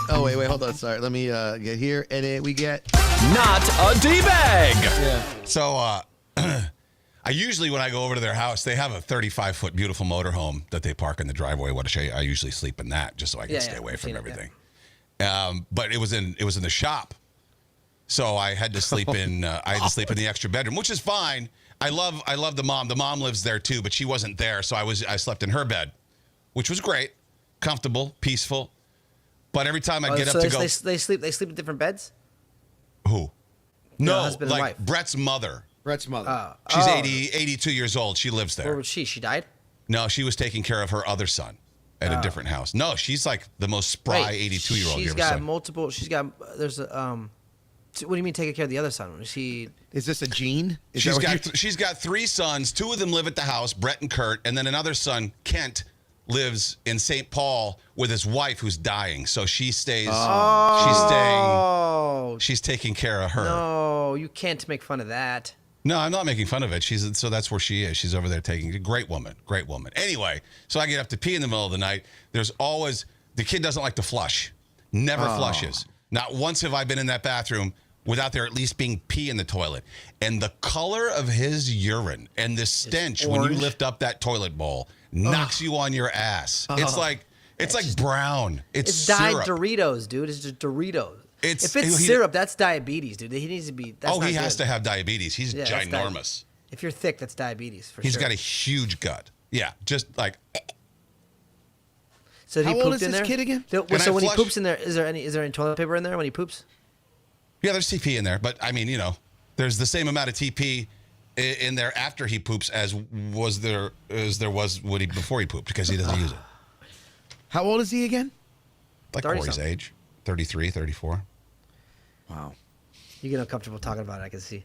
Oh, wait, hold on. Sorry. Let me get here. And we get... Not a D-bag. Yeah. So, I usually, when I go over to their house, they have a 35-foot beautiful motorhome that they park in the driveway. I usually sleep in that just so I can stay away from everything. But it was in the shop, so I had to sleep in. I had to sleep in the extra bedroom, which is fine. I love the mom. The mom lives there too, but she wasn't there, so I slept in her bed, which was great, comfortable, peaceful. But every time I get up to go, they sleep in different beds. who? No, husband and like wife. Brett's mother. Brett's mother. She's 82 years old. She lives there. Where was she? She died? No, she was taking care of her other son at a different house. No, she's like the most spry 82-year-old you She's ever got seen. multiple. She's got. There's a. What do you mean taking care of the other son? She. Is this a gene? She's got 3 sons. 2 of them live at the house, Brett and Kurt, and then another son, Kent, lives in St. Paul with his wife who's dying. So she stays. Oh. She's taking care of her. No, you can't make fun of that. No, I'm not making fun of it. So that's where she is. She's over there taking a great woman. Anyway, so I get up to pee in the middle of the night. There's always the kid doesn't like to flush. Never flushes. Not once have I been in that bathroom without there at least being pee in the toilet. And the color of his urine and the stench when you lift up that toilet bowl knocks you on your ass. It's like brown. It's dyed syrup. Doritos, dude. It's just Doritos. If it's he- syrup, that's diabetes, dude. He needs to be. That's he not has good. to have diabetes. He's Yeah, that's ginormous. If you're thick, that's diabetes for He's sure. got a huge gut. Yeah, just like So did How he old pooped is in this there? kid again? So Can I when he flush? poops in there, is there any toilet paper in there when he poops? yeah, there's TP in there, but I mean, there's the same amount of TP in there after he poops as there was before he pooped because he doesn't use it. How old is he again? Like 30 Corey's something. age, 33, 34. Wow. You get uncomfortable talking about it. I can see.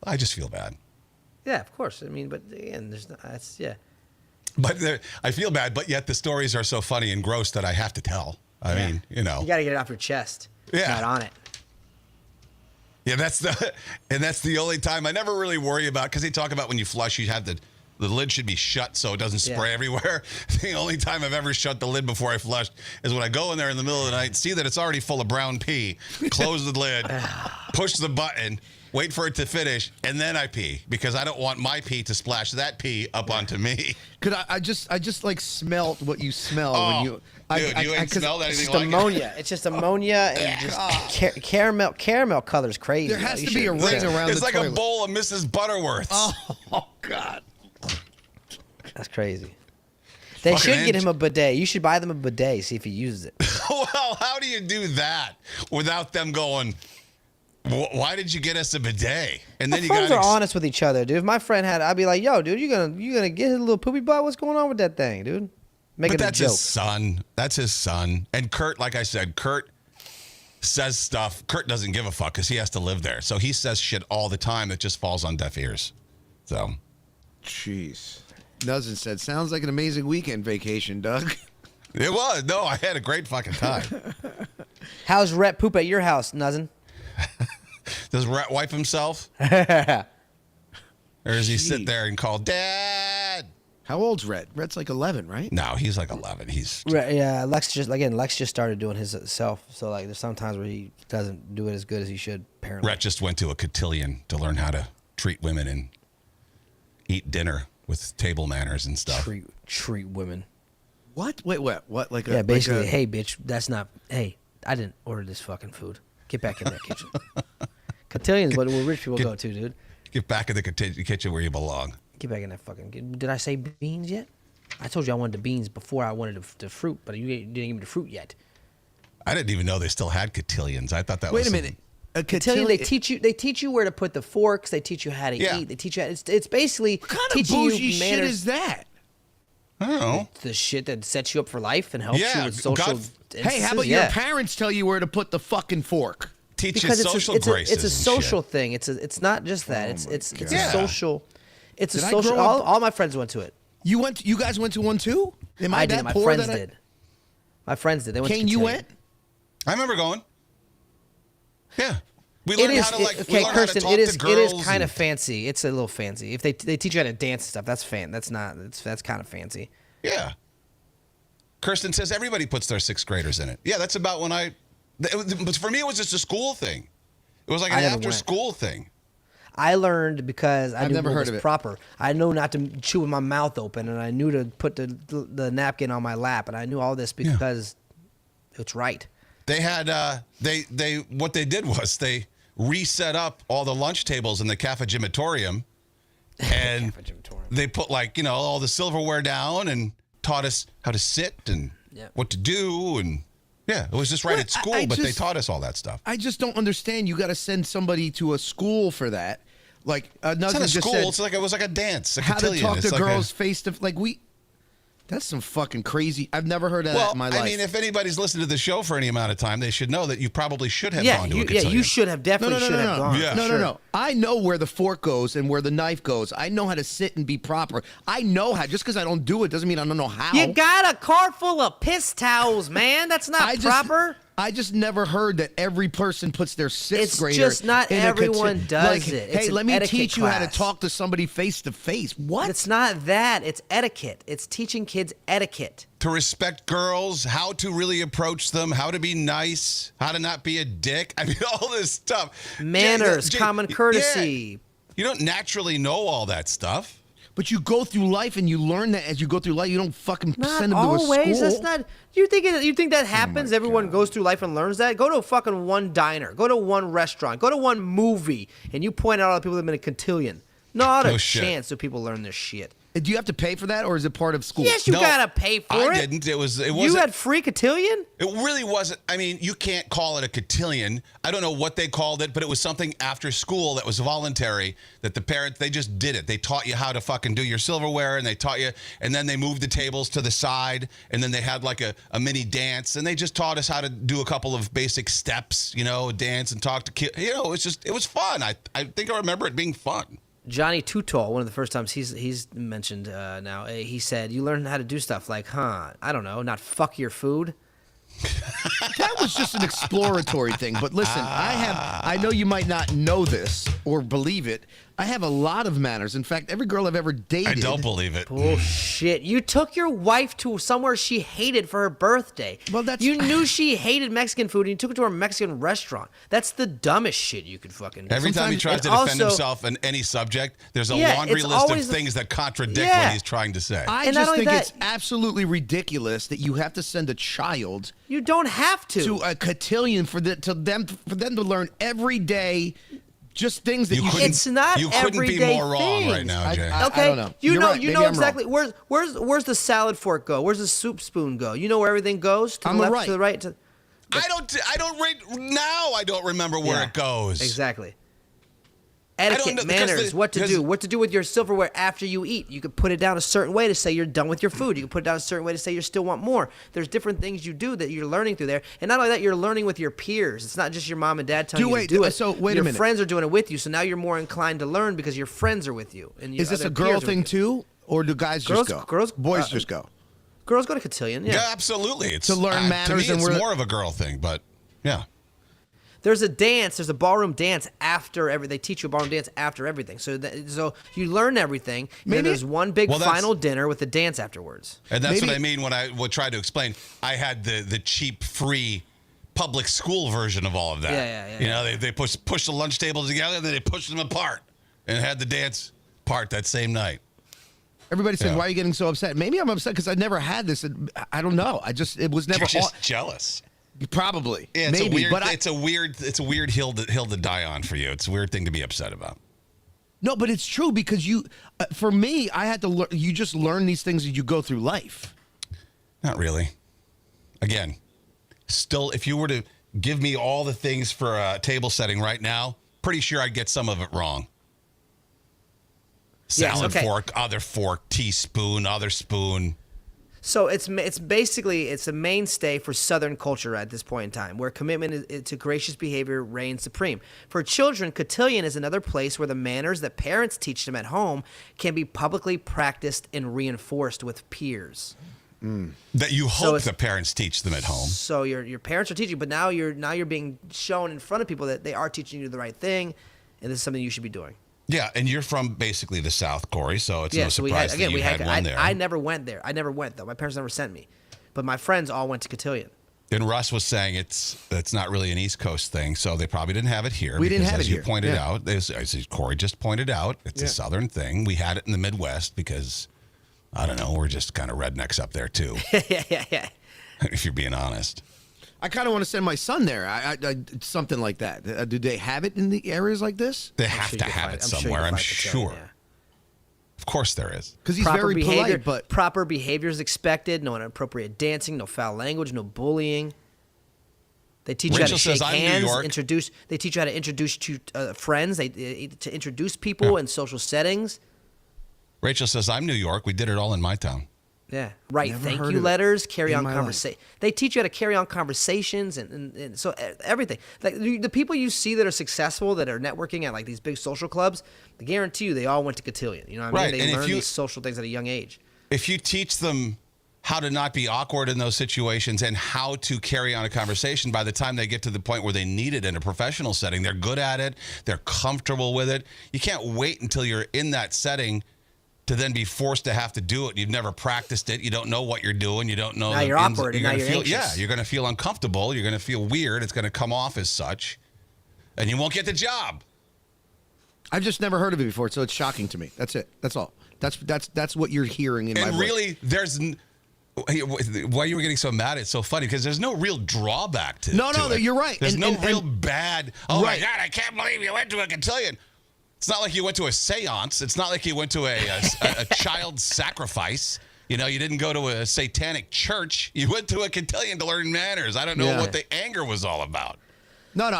I just feel bad. Yeah, of course. I mean, but again, yeah. But I feel bad, but yet the stories are so funny and gross that I have to tell. I mean, You got to get it off your chest. Yeah. Not on it. Yeah, that's the only time I never really worry about, because they talk about when you flush, you have the lid should be shut so it doesn't spray everywhere. The only time I've ever shut the lid before I flushed is when I go in there in the middle of the night, see that it's already full of brown pee, close the lid, push the button, wait for it to finish, and then I pee, because I don't want my pee to splash that pee up onto me. Could I just like smelt what you smell when you... Dude, you ain't smelled It's anything just like ammonia. It's just ammonia and just caramel color's crazy. There has You to be a should- ring around It's the like toilet. a bowl of Mrs. Butterworth's. Oh, God. That's crazy. They Fucking should get inch. him a bidet. You should buy them a bidet, see if he uses it. Well, how do you do that without them going, why did you get us a bidet? And then My you friends got are honest with each other, dude. If my friend had, I'd be like, "Yo, dude, you gonna get his little poopy butt? What's going on with that thing, dude?" Make but it a that's joke. his son. That's his son. And Kurt, like I said, Kurt says stuff. Kurt doesn't give a fuck because he has to live there. So he says shit all the time that just falls on deaf ears. So. Jeez. Nuzzin said, sounds like an amazing weekend vacation, Doug. It was. No, I had a great fucking time. How's Rhett poop at your house, Nuzzin? Does Rhett wipe himself? Or does he sit there and call, Dad? How old's Rhett? Rhett's like 11, right? No, he's like 11. He's Yeah, Lex just started doing his self. So like, there's sometimes where he doesn't do it as good as he should. Apparently, Rhett just went to a cotillion to learn how to treat women and eat dinner with table manners and stuff. treat women. What? Wait, what? What? Like a... Yeah, basically, like a- hey, bitch, that's not. Hey, I didn't order this fucking food. Get back in that kitchen. Cotillions, but where rich people go to, dude. Get back in the kitchen where you belong. Get back in that fucking. Did I say beans yet? I told you I wanted the beans before I wanted the fruit, but you didn't give me the fruit yet. I didn't even know they still had cotillions. I thought that Wait was a minute. A Cotillion, cotillion... they teach you where to put the forks. They teach you how to Yeah. eat. They teach you. It's basically What kind of teaching bougie you shit manners. is that? I don't know. The shit that sets you up for life and helps Yeah, you with social. God- instances. Hey, how about your parents tell you where to put the fucking fork? teaches because social it's graces. it's a and social shit. thing. It's not just that. It's a Yeah. social. It's Did a I social. grow up- All my friends went to it. You guys went to one too? Am I I that did. My poor friends that I- did. My friends did. They went. Kane, to you Cotillion. went? I remember going. Yeah. We It learned is how to like. we okay, learned how to Kirsten. talk It is. to It is girls kind and- of fancy. It's a little fancy. If they teach you how to dance and stuff, that's That's not. That's kind of fancy. Yeah. Kirsten says everybody puts their sixth graders in it. Yeah, that's about when I. But for me, it was just a school thing. It was like I an never went. after-school thing. I learned because I I've knew never what heard was of it. proper. I know not to chew with my mouth open, and I knew to put the napkin on my lap, and I knew all this because it's right. They had they what they did was they reset up all the lunch tables in the cafegimatorium, and they put all the silverware down and taught us how to sit and what to do, and it was just right Well, at school, I but they just- taught us all that stuff. I just don't understand. You got to send somebody to a school for that. Like It's Nuggets not a just school. said, It was like a dance, a how to cotillion. talk It's to like girls face to That's some fucking crazy. I've never heard of that Well, in my life. I mean, if anybody's listened to the show for any amount of time, they should know that you probably should have Yeah, gone to a you cotillion. should have definitely should have gone. Yeah. No. I know where the fork goes and where the knife goes. I know how to sit and be proper. I know how. Just because I don't do it doesn't mean I don't know how. You got a car full of piss towels, man. That's not proper. I just never heard that every person puts their sixth It's grader. just not in a everyone does like, it. It's Hey, an let me etiquette teach you how to class. talk to somebody face to face. What? It's not that. It's etiquette. It's teaching kids etiquette. To respect girls, how to really approach them, how to be nice, how to not be a dick. I mean, all this stuff. Manners, Jay, common courtesy. Yeah. You don't naturally know all that stuff. But you go through life and you learn that as you go through life. You don't fucking Not send them always. to a school. That's not. You think that happens? Everyone goes through life and learns that. Go to fucking one diner. Go to one restaurant. Go to one movie, and you point out all the people that have been a cotillion. Not a No shit. chance do people learn this shit. Do you have to pay for that, or is it part of school? Yes, you No, gotta pay for I it. didn't. It wasn't. You had free cotillion. It really wasn't. I mean, you can't call it a cotillion. I don't know what they called it, but it was something after school that was voluntary that the parents, they just did it. They taught you how to fucking do your silverware, and they taught you, and then they moved the tables to the side, and then they had like a mini dance, and they just taught us how to do a couple of basic steps, dance and talk to kids. It was fun. I think I remember it being fun. Johnny Tutol, one of the first times he's mentioned now, he said, you learn how to do stuff like, I don't know, not fuck your food. That was just an exploratory thing. But listen, I know you might not know this or believe it. I have a lot of manners. In fact, every girl I've ever dated. I don't believe it. Bullshit. You took your wife to somewhere she hated for her birthday. Well, that's- You knew she hated Mexican food and you took her to a Mexican restaurant. That's the dumbest shit you could fucking do. Every time he tries to And defend also- himself in any subject, there's a Yeah, laundry it's list of always- things that contradict Yeah. what he's trying to say. I And not just only think that- it's absolutely ridiculous that you have to send a child You don't have to. a cotillion for them to learn every day just things that you, couldn't- It's not You couldn't be everyday more wrong right things. now, Jay. Okay, I don't know. you You're know, right. you Maybe know I'm wrong. exactly where's the salad fork go? Where's the soup spoon go? You know where everything goes? To On the the left, right. to the right. To... I don't remember where Yeah, it goes. Exactly. know, Etiquette, because manners, what to because- do, what to do with your silverware after you eat. You could put it down a certain way to say you're done with your food. You can put it down a certain way to say you still want more. There's different things you do that you're learning through there. And not only that, you're learning with your peers. It's not just your mom and dad telling you to do it. So wait a your minute. friends are doing it with you, so now you're more inclined to learn because your friends are with you. And your Is this other a girl peers are thing with you. too, or do guys Girls- just go? girls- boys just go. Girls go to cotillion, Yeah, yeah. absolutely. It's To learn to manners me, and it's we're- more of a girl thing, but yeah. There's a dance. There's a ballroom dance after every. They teach you a ballroom dance after everything. So so you learn everything. And then Maybe- there's one big Well, that's- final dinner with the dance afterwards. And that's Maybe- what I mean when I would try to explain. I had the cheap, free public school version of all of that. Yeah. You know, they push the lunch tables together, then they push them apart and had the dance part that same night. Everybody says, Yeah. "Why are you getting so upset?" Maybe I'm upset because I never had this. I don't know. It was never You're just jealous. probably. Yeah, it's maybe, a weird. but It's a weird hill to die on for you. It's a weird thing to be upset about. no, but it's true because for me, I had to learn. You just learn these things as you go through life. Not really. Again, still, if you were to give me all the things for a table setting right now, pretty sure I'd get some of it wrong. Yes, Salad okay. fork, teaspoon, other spoon. So it's basically a mainstay for Southern culture at this point in time, where commitment to gracious behavior reigns supreme. For children, cotillion is another place where the manners that parents teach them at home can be publicly practiced and reinforced with peers. That you hope the parents teach them at home. So your parents are teaching, but now you're being shown in front of people that they are teaching you the right thing, and this is something you should be doing. Yeah, and you're from basically the South, Corey, so it's no surprise that you had one there. I never went there. I never went, though. My parents never sent me. But my friends all went to cotillion. And Russ was saying it's not really an East Coast thing, so they probably didn't have it here. We didn't have it as here. you pointed out, as Corey just pointed out, it's a Southern thing. We had it in the Midwest because, I don't know, we're just kind of rednecks up there, too. yeah. If you're being honest. I kind of want to send my son there. Something like that. Do they have it in the areas like this? They have to have it somewhere, I'm sure. Yeah. Of course there is. Because he's Proper very behavior, polite, but proper behavior is expected. No inappropriate dancing, no foul language, no bullying. They teach you how Rachel to shake says, "I'm New hands, York." They teach you how to introduce to friends. To introduce people in social settings. Rachel says, I'm New York. We did it all in my town. Yeah, right. Never Thank heard you of it letters, carry in on my conversation. They teach you how to carry on conversations and so everything. Like the people you see that are successful, that are networking at like these big social clubs, I guarantee you they all went to cotillion. You know what I mean? Right, They and learn these social things at a young age. If you teach them how to not be awkward in those situations and how to carry on a conversation, by the time they get to the point where they need it in a professional setting, they're good at it, they're comfortable with it. You can't wait until you're in that setting to then be forced to have to do it. You've never practiced it. You don't know what you're doing. You don't know. Now you're awkward and now you're feel, anxious. Yeah, you're going to feel uncomfortable. You're going to feel weird. It's going to come off as such, and you won't get the job. I've just never heard of it before, so it's shocking to me. That's it. That's all. That's what you're hearing in my voice. And really, there's why you were getting so mad? It's so funny because there's no real drawback to No, it. you're right. There's no real and bad. Oh right. my God, I can't believe you went to a cotillion. It's not like you went to a seance. It's not like you went to a child sacrifice. You know, you didn't go to a satanic church. You went to a cotillion to learn manners. I don't know what the anger was all about. No,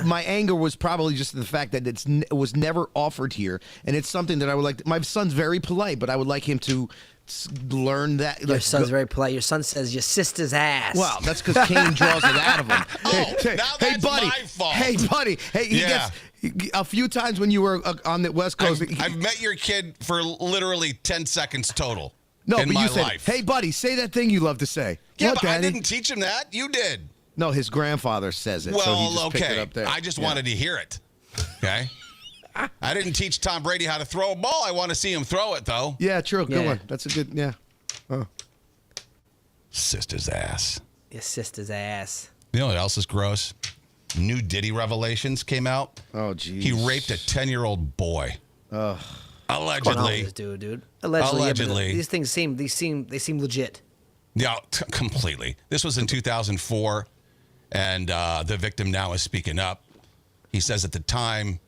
my anger was probably just the fact that it was never offered here, and it's something that I would like. My son's very polite, but I would like him to learn that. Your son's very polite. Your son says your sister's ass. Well, that's because Kane draws it out of him. Now hey, that's buddy. my fault. Hey, buddy. Hey, he gets a few times when you were on the West Coast. I've met your kid for literally 10 seconds total. No, in but my you said, life. "Hey, buddy, say that thing you love to say." Yeah, What, but I Daddy? didn't teach him that. You did. No, his grandfather says it. Well, so he just picked okay. it up there. I just wanted to hear it. Okay. I didn't teach Tom Brady how to throw a ball. I want to see him throw it, though. Yeah, true. Good Yeah. one. That's a good. Yeah. Oh. Sister's ass. Your sister's ass. You know what else is gross? New Diddy revelations came out. Oh, geez. He raped a 10-year-old boy. Ugh. What's going on with Allegedly. this dude? Allegedly. Yeah, but Allegedly. these things seem legit. Yeah, completely. This was in 2004, and the victim now is speaking up. He says at the time,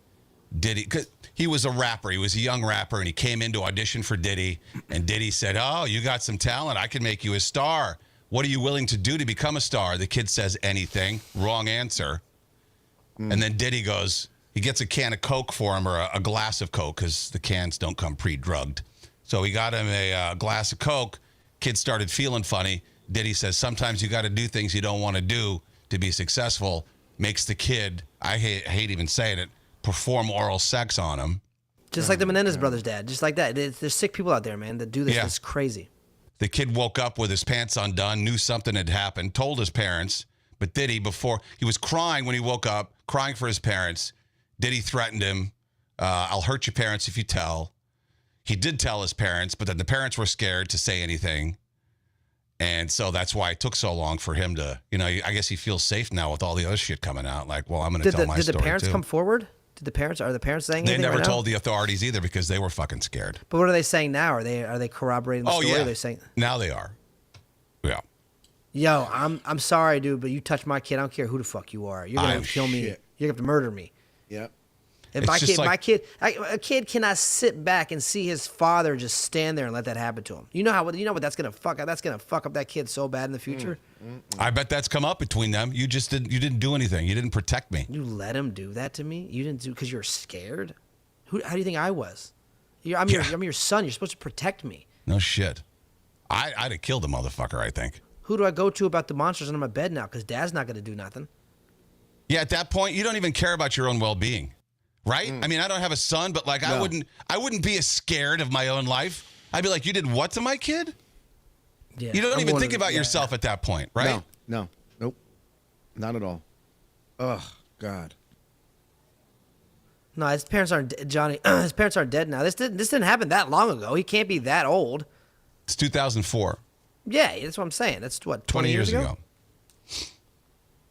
Diddy, 'cause he was a rapper. He was a young rapper, and he came in to audition for Diddy, and Diddy said, "Oh, you got some talent. I can make you a star. What are you willing to do to become a star?" The kid says, "Anything." Wrong answer. And then Diddy goes, he gets a can of Coke for him, or a glass of Coke, because the cans don't come pre-drugged. So he got him a glass of Coke. Kid started feeling funny. Diddy says, sometimes you got to do things you don't want to do to be successful. Makes the kid, I hate even saying it, perform oral sex on him. Just like the Menendez brothers' dad. Just like that. There's sick people out there, man, that do this. Yeah. It's crazy. The kid woke up with his pants undone, knew something had happened, told his parents. But Diddy, before, he was crying when he woke up, crying for his parents. Diddy threatened him, "I'll hurt your parents if you tell." He did tell his parents, but then the parents were scared to say anything. And so that's why it took so long for him to, I guess he feels safe now with all the other shit coming out. Like, well, I'm going to tell my story, Did the parents too. come forward? Are the parents saying They anything never right told now? the authorities either because they were fucking scared. But what are they saying now? Are they corroborating the story? Yeah. Are they saying, Now they are. Yeah. "Yo, I'm sorry, dude, but you touch my kid, I don't care who the fuck you are. You're gonna kill me. shit. You're gonna have to murder me." Yep. If It's a kid cannot sit back and see his father just stand there and let that happen to him. You know what that's gonna fuck up. That's gonna fuck up that kid so bad in the future. I bet that's come up between them. You didn't do anything. You didn't protect me. You let him do that to me. You didn't do because you're scared. How do you think I was? I'm your son. You're supposed to protect me. No shit. I'd have killed the motherfucker, I think. Who do I go to about the monsters under my bed now? Because Dad's not going to do nothing. Yeah, at that point, you don't even care about your own well-being, right? I mean, I don't have a son, but like, I wouldn't be as scared of my own life. I'd be like, you did what to my kid? Yeah, You don't even think about yourself at that point, right? No. Nope. Not at all. Oh, God. No, his parents aren't Johnny. His parents aren't dead now. This didn't happen that long ago. He can't be that old. It's 2004. Yeah, that's what I'm saying. That's what 20 years ago.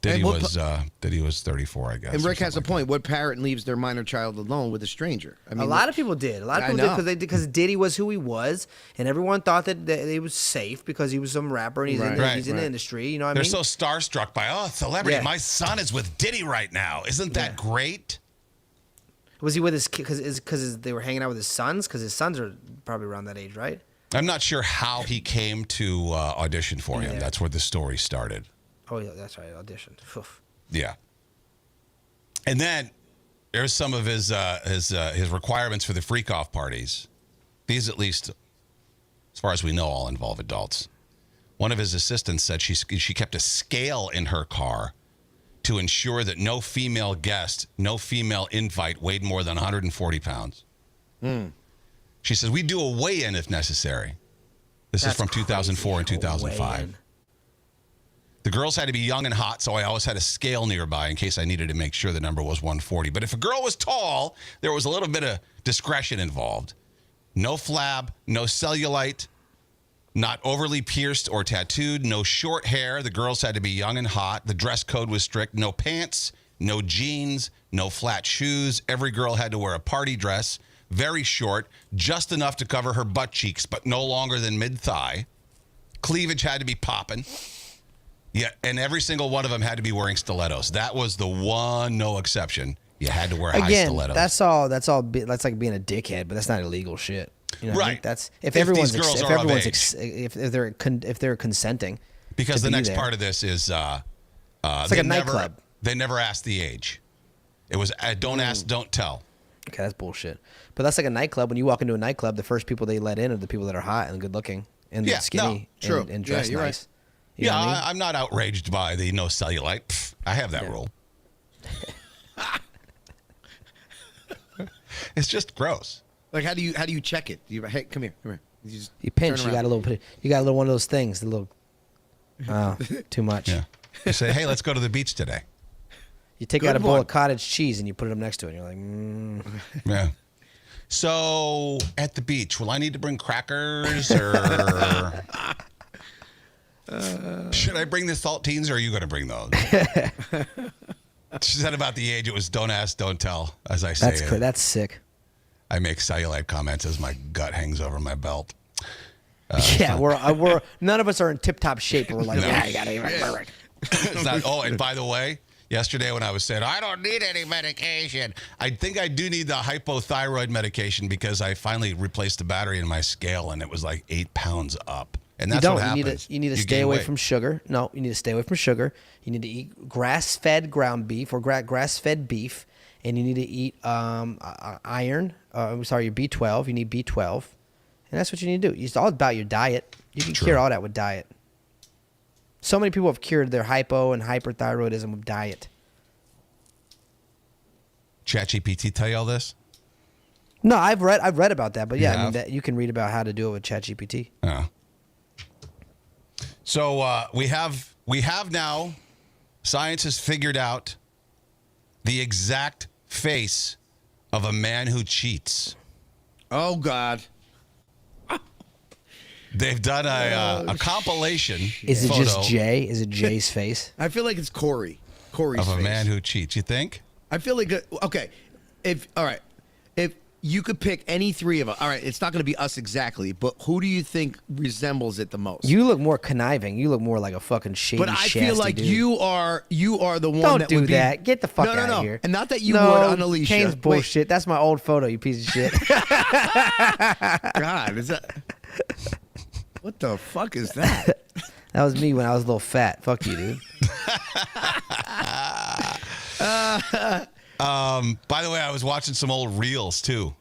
Diddy was 34, I guess. And Rick has a point. What parent leaves their minor child alone with a stranger? I mean, a lot of people did. A lot of people did because Diddy was who he was, and everyone thought that he was safe because he was some rapper and he's in the industry. You know what I mean? They're so starstruck by celebrity. Yeah. My son is with Diddy right now. Isn't that great? Was he with his kid because they were hanging out with his sons? Because his sons are probably around that age, right? I'm not sure how he came to audition for him. That's where the story started. Oh, yeah, that's right. Auditioned. Oof. Yeah. And then there's some of his requirements for the freak-off parties. These, at least, as far as we know, all involve adults. One of his assistants said she kept a scale in her car to ensure that no female guest, no female invite weighed more than 140 pounds. She says, we do a weigh-in if necessary. This is from 2004 and 2005. The girls had to be young and hot, so I always had a scale nearby in case I needed to make sure the number was 140. But if a girl was tall, there was a little bit of discretion involved. No flab, no cellulite, not overly pierced or tattooed, no short hair. The girls had to be young and hot. The dress code was strict. No pants, no jeans, no flat shoes. Every girl had to wear a party dress, very short, just enough to cover her butt cheeks, but no longer than mid-thigh. Cleavage had to be popping. Yeah, and every single one of them had to be wearing stilettos. That was the one no exception. You had to wear high stilettos. That's like being a dickhead, but that's not illegal shit. You know what I mean? That's if they're consenting. Because the next part of this is it's like a nightclub. They never asked the age. It was don't ask, don't tell. Okay, that's bullshit. But that's like a nightclub. When you walk into a nightclub, the first people they let in are the people that are hot and good looking and skinny and dressed nice. Right. You know what I mean? I'm not outraged by the no cellulite. Pfft, I have that rule. It's just gross. Like, how do you check it? Hey, come here. You pinch. You got a little one of those things. The little. Oh, too much. Yeah. You say, hey, let's go to the beach today. You take out a bowl of cottage cheese and you put it up next to it. And you're like, Yeah. So at the beach, will I need to bring crackers or? Should I bring the saltines or are you going to bring those? She said about the age, it was don't ask, don't tell, as I say. That's sick. I make cellulite comments as my gut hangs over my belt. We're none of us are in tip-top shape. We're like, you got to It's not. Oh, and by the way, yesterday when I was saying, I don't need any medication, I think I do need the hypothyroid medication because I finally replaced the battery in my scale and it was like 8 pounds up. And that's what happens. You need to stay away from sugar. No, you need to stay away from sugar. You need to eat grass-fed ground beef or grass-fed beef, and you need to eat iron. Your B12. You need B12, and that's what you need to do. It's all about your diet. You can cure all that with diet. So many people have cured their hypo and hyperthyroidism with diet. ChatGPT tell you all this? No, I've read about that, but yeah, I mean you can read about how to do it with ChatGPT. Oh. So we have now, science has figured out the exact face of a man who cheats. Oh, God. They've done a compilation. Is it just Jay? Is it Jay's face? I feel like it's Corey's of a face. man who cheats. You think? I feel like okay. If you could pick any three of us, all right, it's not going to be us exactly, but who do you think resembles it the most? You look more conniving. You look more like a fucking shady. But I feel like dude. you are the one. Don't that do would be, that. Get the fuck out of here. And not that you would on Alicia. Kane's bullshit. That's my old photo. You piece of shit. God, is that? What the fuck is that? That was me when I was a little fat. Fuck you, dude. By the way, I was watching some old reels too.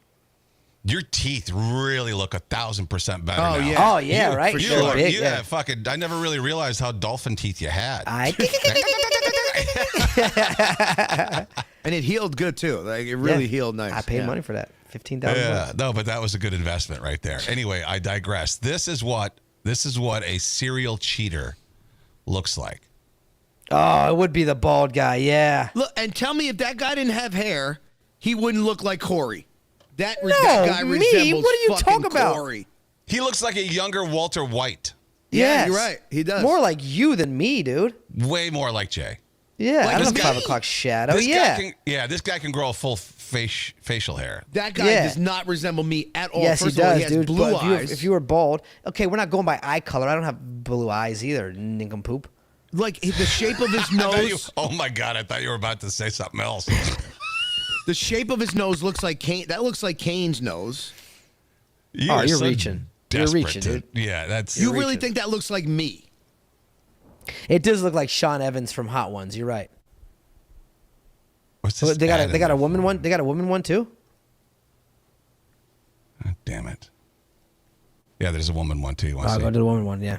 Your teeth really look 1,000% better now. yeah. Oh yeah, right. for You sure. look, Big, yeah, fucking. I never really realized how dolphin teeth you had. And it healed good too. Like it really Yeah. healed nice. I paid Yeah. money for that. $15,000. Yeah, no, but that was a good investment right there. Anyway, I digress. This is what a serial cheater looks like. Oh, it would be the bald guy. Yeah. Look, and tell me if that guy didn't have hair, he wouldn't look like Corey. That No, guy me? resembles What are you fucking talking about? Corey. He looks like a younger Walter White. Yeah, Yes. you're right. He does. More like you than me, dude. Way more like Jay. Yeah, Like I don't this have guy? 5 o'clock shadow. This Yeah. this guy can grow a full facial hair. That guy Yeah. does not resemble me at all. Yes, First he of all, does, he has dude. blue But eyes. if you were bald, okay, we're not going by eye color. I don't have blue eyes either, nincompoop. like the shape of his I thought nose. oh my God, I thought you were about to say something else. The shape of his nose looks like Kane. That looks like Kane's nose. You're You're so reaching. You're desperate reaching, to- dude. Yeah, that's. You really think that looks like me? It does look like Sean Evans from Hot Ones. You're right. What's this They got ad a in there? woman one. They got a woman one too. Oh, damn it. Yeah, there's a woman one too. You want I'll to go see? to the woman one. Yeah.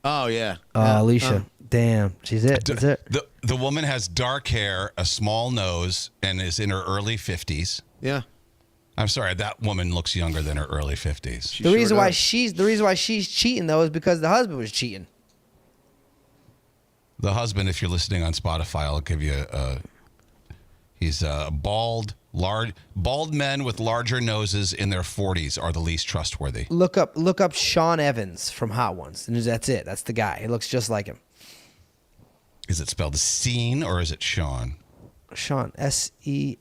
Oh yeah. Alicia. Damn, she's it. That's it. The woman has dark hair, a small nose, and is in her early 50s. Yeah. I'm sorry, that woman looks younger than her early 50s. The reason why does. she's cheating though is because the husband was cheating. The husband, if you're listening on Spotify, I'll give you he's bald men with larger noses in their 40s are the least trustworthy. Look up Sean Evans from Hot Ones, and that's it. That's the guy. He looks just like him. Is it spelled Sean or is it Sean? Sean Sean.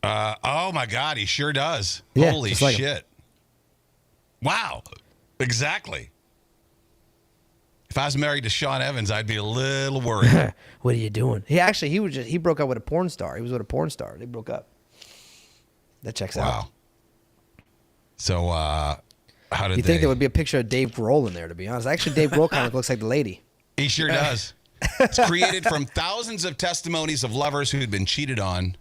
Oh my God, he sure does. Yeah, Holy just like him. shit. Wow. Exactly. If I was married to Sean Evans, I'd be a little worried. What are you doing? He broke up with a porn star. He was with a porn star. They broke up. That checks out. Wow. So, how did You they? think there would be a picture of Dave Grohl in there? To be honest, actually, Dave Grohl kind of looks like the lady. He sure does. It's created from thousands of testimonies of lovers who had been cheated on.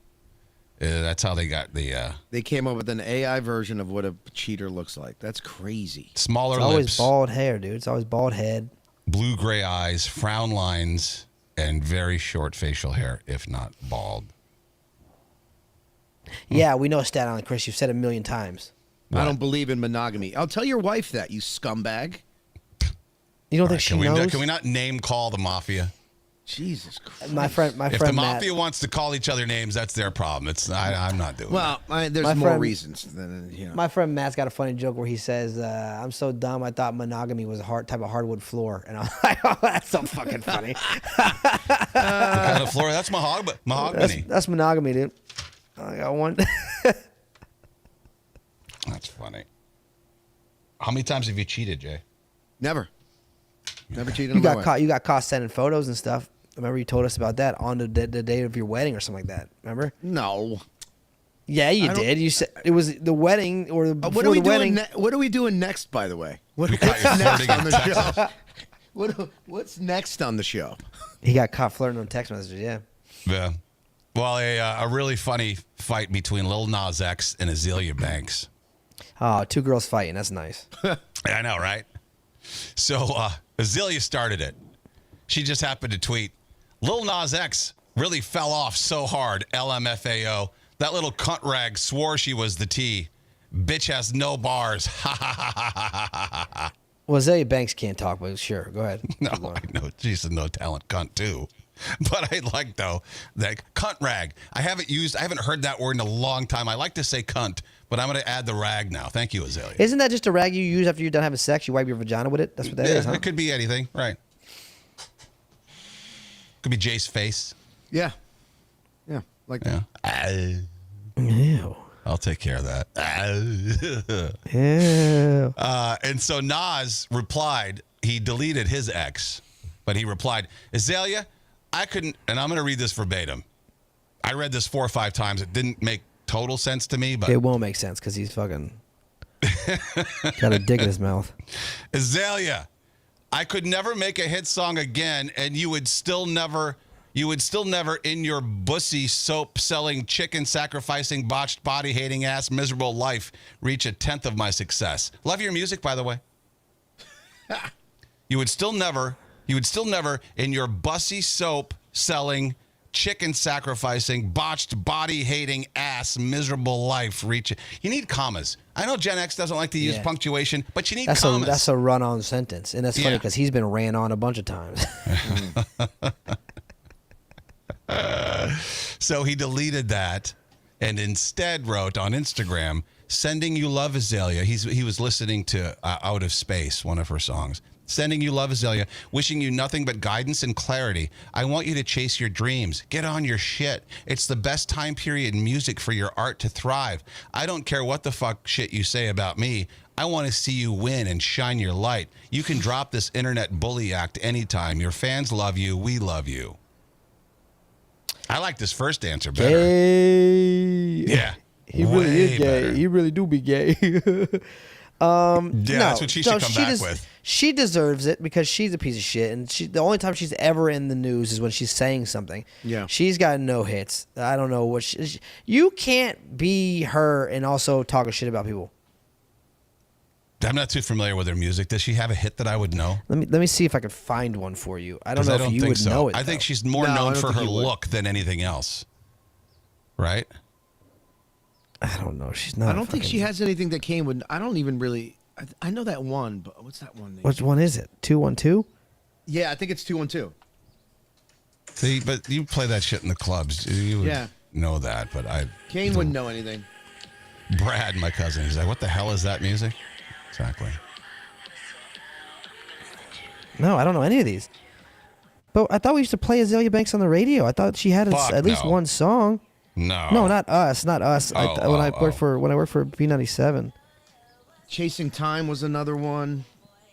That's how they got the They came up with an AI version of what a cheater looks like. That's crazy. smaller It's always lips, bald hair, dude. It's always bald head. blue-gray eyes, frown lines, and very short facial hair, if not bald. Yeah, we know Staten Island, Chris. You've said it a million times. I don't believe in monogamy. I'll tell your wife that, you scumbag. You don't All think right, she knows? can we not name call the mafia? Jesus Christ. My friend If the Matt. mafia wants to call each other names, that's their problem. I'm not doing Well, there's My more friend- reasons than you know. My friend Matt's got a funny joke where he says, "I'm so dumb. I thought monogamy was a type of hardwood floor," and I'm like, "Oh, that's so fucking funny." that. What kind of floor? That's mahogany. That's monogamy, dude. I got one. That's funny. How many times have you cheated, Jay? Never cheated You on my got wife. caught. You got caught sending photos and stuff. Remember you told us about that on the day of your wedding or something like that. Remember? No. Yeah, you did. You said it was the wedding or before What are we the wedding. doing? What are we doing next? By the way, We what's caught you next flirting on in the Texas. show? What's next on the show? He got caught flirting on text messages. Yeah. Yeah. Well, a really funny fight between Lil Nas X and Azealia Banks. Oh, two girls fighting. That's nice. I know, right? So Azealia started it. She just happened to tweet, Lil Nas X really fell off so hard, LMFAO. That little cunt rag swore she was the T. Bitch has no bars. Ha ha ha ha ha ha ha. Well, Azalea Banks can't talk, but sure, go ahead. No, I know. She's a no talent cunt too. But I like, though, that cunt rag. I haven't heard that word in a long time. I like to say cunt, but I'm going to add the rag now. Thank you, Azalea. Isn't that just a rag you use after you're done having sex? You wipe your vagina with it? That's what that is, huh? It could be anything, right? Could be Jay's face. Yeah, like Yeah. Ew. I'll take care of that. Ew. And so Nas replied, he deleted his ex, but he replied, Azalea, I couldn't, and I'm going to read this verbatim. I read this 4 or 5 times. It didn't make total sense to me, but It won't make sense because he's fucking got a dick in his mouth. Azalea, I could never make a hit song again, and you would still never You would still never, in your bussy, soap-selling, chicken-sacrificing, botched, body-hating ass, miserable life, reach a tenth of my success. Love your music, by the way. You would still never, in your bussy, soap-selling, chicken-sacrificing, botched, body-hating ass, miserable life, reach it. You need commas. I know Gen X doesn't like to use punctuation, but you need commas. That's a run-on sentence, and that's funny because he's been ran on a bunch of times. So he deleted that and instead wrote on Instagram, "Sending you love, Azalea." He was listening to Out of Space, one of her songs. "Sending you love, Azalea. Wishing you nothing but guidance and clarity. I want you to chase your dreams. Get on your shit. It's the best time period in music for your art to thrive. I don't care what the fuck shit you say about me. I want to see you win and shine your light. You can drop this internet bully act anytime. Your fans love you. We love you." I like this first answer better. Gay. Yeah. He really is gay. Better. He really do be gay. That's what she should come back with. She deserves it because she's a piece of shit, and the only time she's ever in the news is when she's saying something. Yeah. She's got no hits. I don't know what you can't be her and also talk a shit about people. I'm not too familiar with her music. Does she have a hit that I would know? Let me see if I can find one for you. I don't know if you would know it. I think though. she's more known for her look than anything else. Right? I don't know. She's not. I don't think she has anything that came with. I don't even really. I know that one, but what's that one name? Which one is it? 212? Yeah, I think it's 212. See, but you play that shit in the clubs. You would know that, but Kane wouldn't know anything. Brad, my cousin, he's like, "What the hell is that music?" Exactly. No, I don't know any of these. But I thought we used to play Azalea Banks on the radio. I thought she had at least one song. No. No, not us. When I worked for B97. Chasing Time was another one.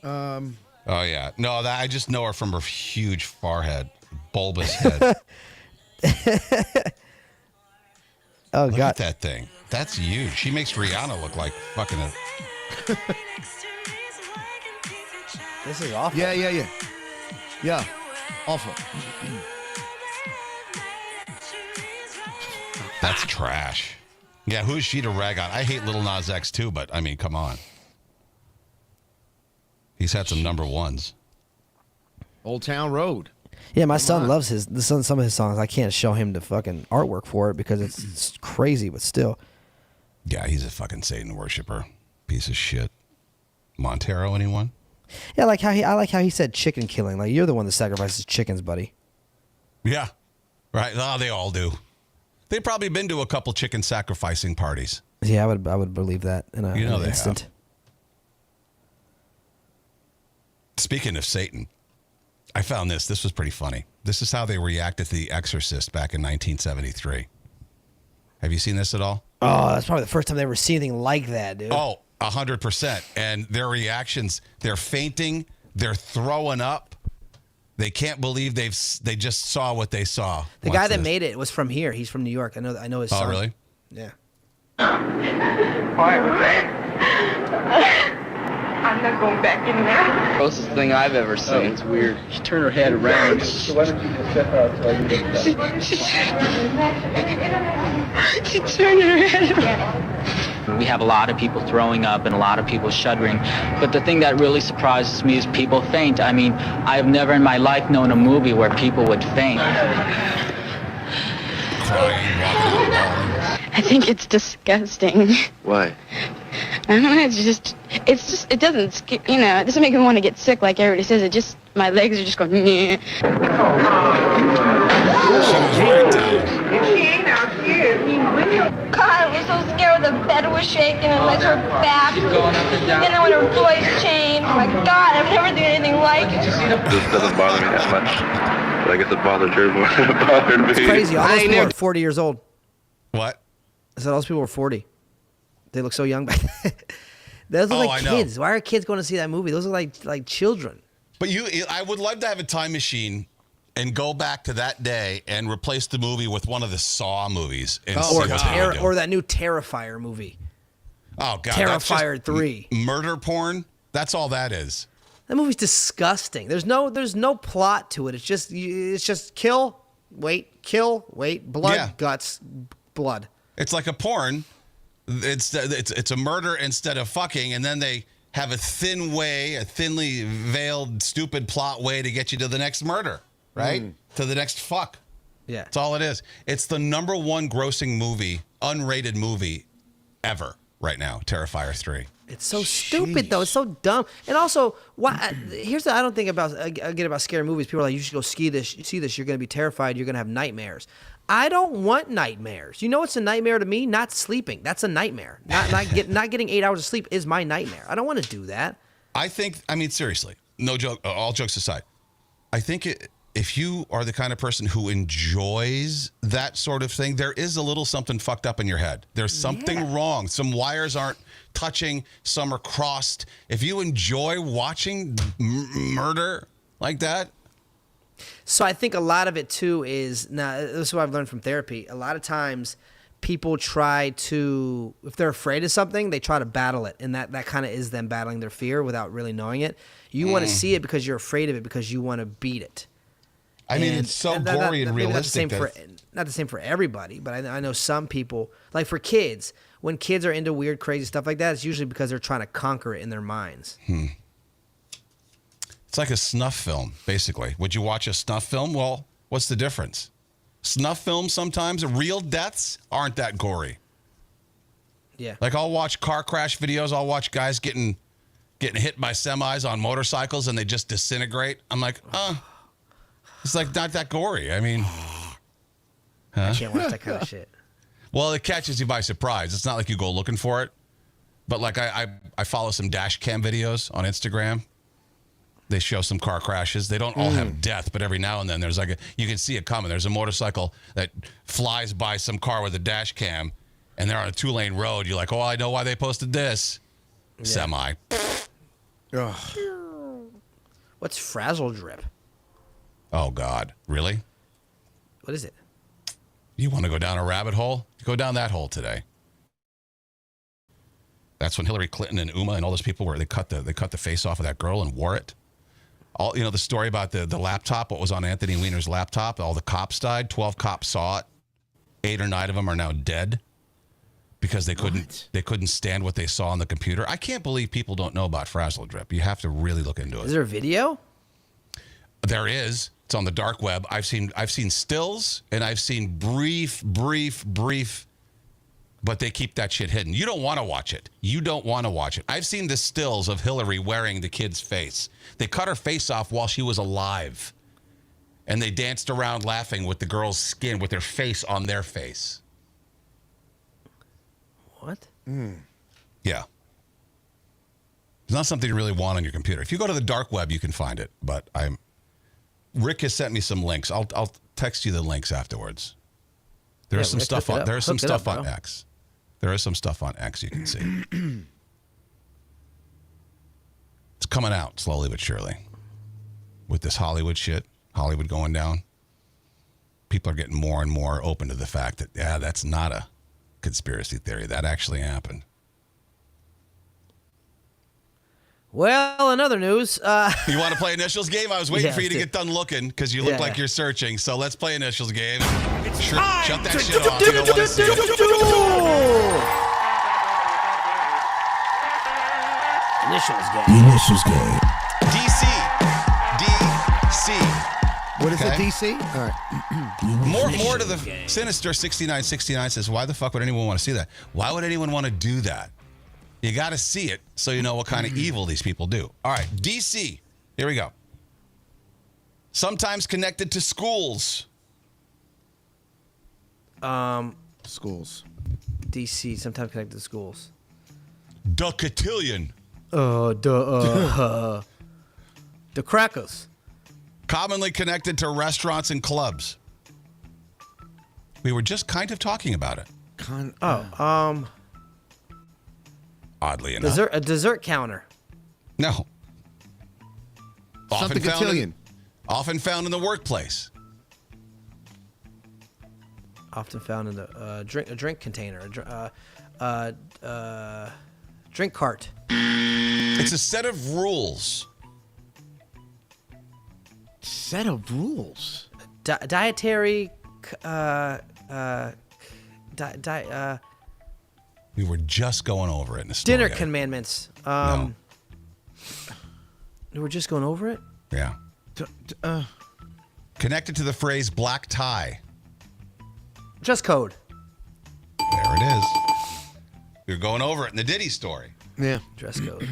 Oh yeah. No, I just know her from her huge forehead, bulbous head. Oh Look God. at that thing. That's huge. She makes Rihanna look like fucking a... This is awful. Yeah. Awful. That's trash. Yeah, who is she to rag on? I hate Lil Nas X too, but I mean, come on. He's had some number ones. Old Town Road. Yeah, my son loves some of his songs. I can't show him the fucking artwork for it because it's crazy, but still. Yeah, he's a fucking Satan worshiper. Piece of shit. Montero, anyone? Yeah, I like how he said chicken killing. Like, you're the one that sacrifices chickens, buddy. Yeah. Right. Oh, they all do. They've probably been to a couple chicken sacrificing parties. Yeah, I would believe that in an instant. Have. Speaking of Satan, I found this. This was pretty funny. This is how they reacted to The Exorcist back in 1973. Have you seen this at all? Oh, that's probably the first time they ever seen anything like that, dude. Oh, 100%. And their reactions, they're fainting, they're throwing up. They can't believe they just saw what they saw. The guy that made it was from here. He's from New York. I know his son. Oh, really? Yeah. Why was that? I'm not going back in there. Closest thing I've ever seen. Oh, it's weird. She turned her head around. So why don't you just step out so I can get that? She turned her head around. We have a lot of people throwing up and a lot of people shuddering. But the thing that really surprises me is people faint. I mean, I've never in my life known a movie where people would faint. I think it's disgusting. Why? I don't know, it doesn't, it doesn't make me want to get sick like everybody says. It just, my legs are just going, yeah. God, I was so scared when the bed was shaking and legs were back. And then when her voice changed, my God, I've never seen anything like it. This doesn't bother me that much. But I guess it bothered her more than it bothered me. It's crazy. All those people are 40 years old. What? I said all those people were 40. They look so young back then. Those are like kids. Why are kids going to see that movie? Those are like children. But I would love to have a time machine and go back to that day and replace the movie with one of the Saw movies. And or that new Terrifier movie. Oh, God. Terrifier 3. Murder porn? That's all that is. That movie's disgusting. There's no plot to it. It's just kill, wait, kill, wait, blood, Yeah. guts, blood. It's like a porn. It's a murder instead of fucking, and then they have a thinly veiled, stupid plot way to get you to the next murder, right? To the next fuck. Yeah. That's all it is. It's the number one grossing movie, unrated movie ever right now, Terrifier 3. It's so stupid, though. It's so dumb. And also, here's the I don't think about I get about scary movies. People are like, you should go see this. You're going to be terrified. You're going to have nightmares. I don't want nightmares. You know what's a nightmare to me? Not sleeping. That's a nightmare. Not getting 8 hours of sleep is my nightmare. I don't want to do that. I mean, seriously, no joke, all jokes aside, I think if you are the kind of person who enjoys that sort of thing, there is a little something fucked up in your head. There's something wrong. Some wires aren't touching. Some are crossed. If you enjoy watching murder like that. So I think a lot of it too is, now this is what I've learned from therapy. A lot of times people try to, if they're afraid of something, they try to battle it. And that kind of is them battling their fear without really knowing it. You want to see it because you're afraid of it, because you want to beat it. I mean, it's so gory and realistic. Not the same for everybody, but I know some people, like for kids, when kids are into weird, crazy stuff like that, it's usually because they're trying to conquer it in their minds. It's like a snuff film, basically. Would you watch a snuff film? Well, what's the difference? Snuff films sometimes, real deaths aren't that gory. Yeah. Like I'll watch car crash videos. I'll watch guys getting hit by semis on motorcycles and they just disintegrate. I'm like, it's like not that gory. I mean, I can't watch that kind of shit. Well, it catches you by surprise. It's not like you go looking for it. But like I follow some dash cam videos on Instagram. They show some car crashes. They don't all have death, but every now and then there's you can see it coming. There's a motorcycle that flies by some car with a dash cam, and they're on a 2-lane road. You're like, oh, I know why they posted this. Yeah. Semi. What's frazzle drip? Oh, God. Really? What is it? You want to go down a rabbit hole? Go down that hole today. That's when Hillary Clinton and Uma and all those people they cut the face off of that girl and wore it. All the story about the laptop, what was on Anthony Weiner's laptop, all the cops died. 12 cops saw it. 8 or 9 of them are now dead because they couldn't stand what they saw on the computer. I can't believe people don't know about frazzle drip. You have to really look into it. Is there a video? There is. It's on the dark web. I've seen stills and I've seen brief, but they keep that shit hidden. You don't want to watch it. I've seen the stills of Hillary wearing the kid's face. They cut her face off while she was alive. And they danced around laughing with the girl's skin, with their face on their face. What? Yeah. It's not something you really want on your computer. If you go to the dark web, you can find it. But Rick has sent me some links. I'll text you the links afterwards. There's some stuff on X. There is some stuff on X you can see. It's coming out slowly but surely. With this Hollywood shit, Hollywood going down, people are getting more and more open to the fact that, that's not a conspiracy theory. That actually happened. Well, in other news... You want to play initials game? I was waiting for you to get done looking because you look like you're searching. So let's play initials game. Shut that shit off. You don't want to see it. Initials game. DC. What is it, DC? All right. More to the sinister 6969 says, why the fuck would anyone want to see that? Why would anyone want to do that? You got to see it so you know what kind of evil these people do. All right, DC. Here we go. Sometimes connected to schools. Schools. DC, sometimes connected to schools. The cotillion. The crackers. Commonly connected to restaurants and clubs. We were just kind of talking about it. Oddly enough. A dessert counter. No. Something cotillion. Often found in the workplace. Often found in the drink container. Drink cart. It's a set of rules. Set of rules? dietary. We were just going over it in the story. Dinner commandments. No. We were just going over it? Yeah. Connected to the phrase black tie. Dress code. There it is. You're going over it in the Diddy story. Yeah. Dress code.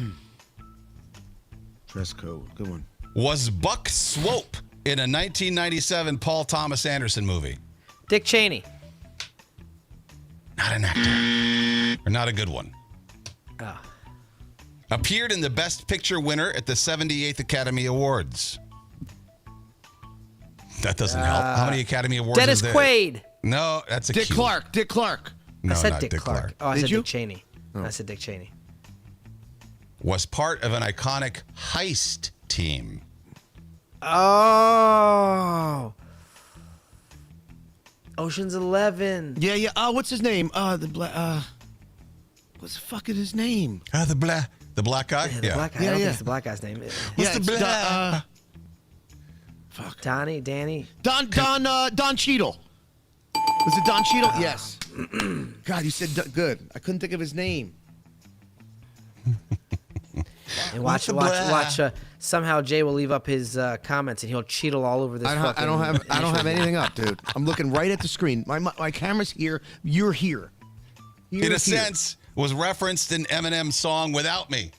Dress code. Good one. Was Buck Swope in a 1997 Paul Thomas Anderson movie? Dick Cheney. Not an actor. Or not a good one. Ah. Appeared in the Best Picture winner at the 78th Academy Awards. That doesn't help. How many Academy Awards Dennis is there? Quaid. No, that's a Dick cue. Clark. Dick Clark. No, I said not Dick Clark. Oh, I Did said you? Dick Cheney. I said Dick Cheney. Was part of an iconic heist team. Oh. Ocean's 11. Yeah, yeah. What's his name? What's the fucking his name? The black guy? Yeah, the black guy. I don't think it's the black guy's name. What's the black? Fuck. Danny. Don Cheadle. Was it Don Cheadle? Yes. God, you said good. I couldn't think of his name. And watch. Somehow Jay will leave up his comments and he'll cheatle all over this. I don't have anything up, dude. I'm looking right at the screen. My camera's here. You're here. In a sense, was referenced in Eminem's song "Without Me."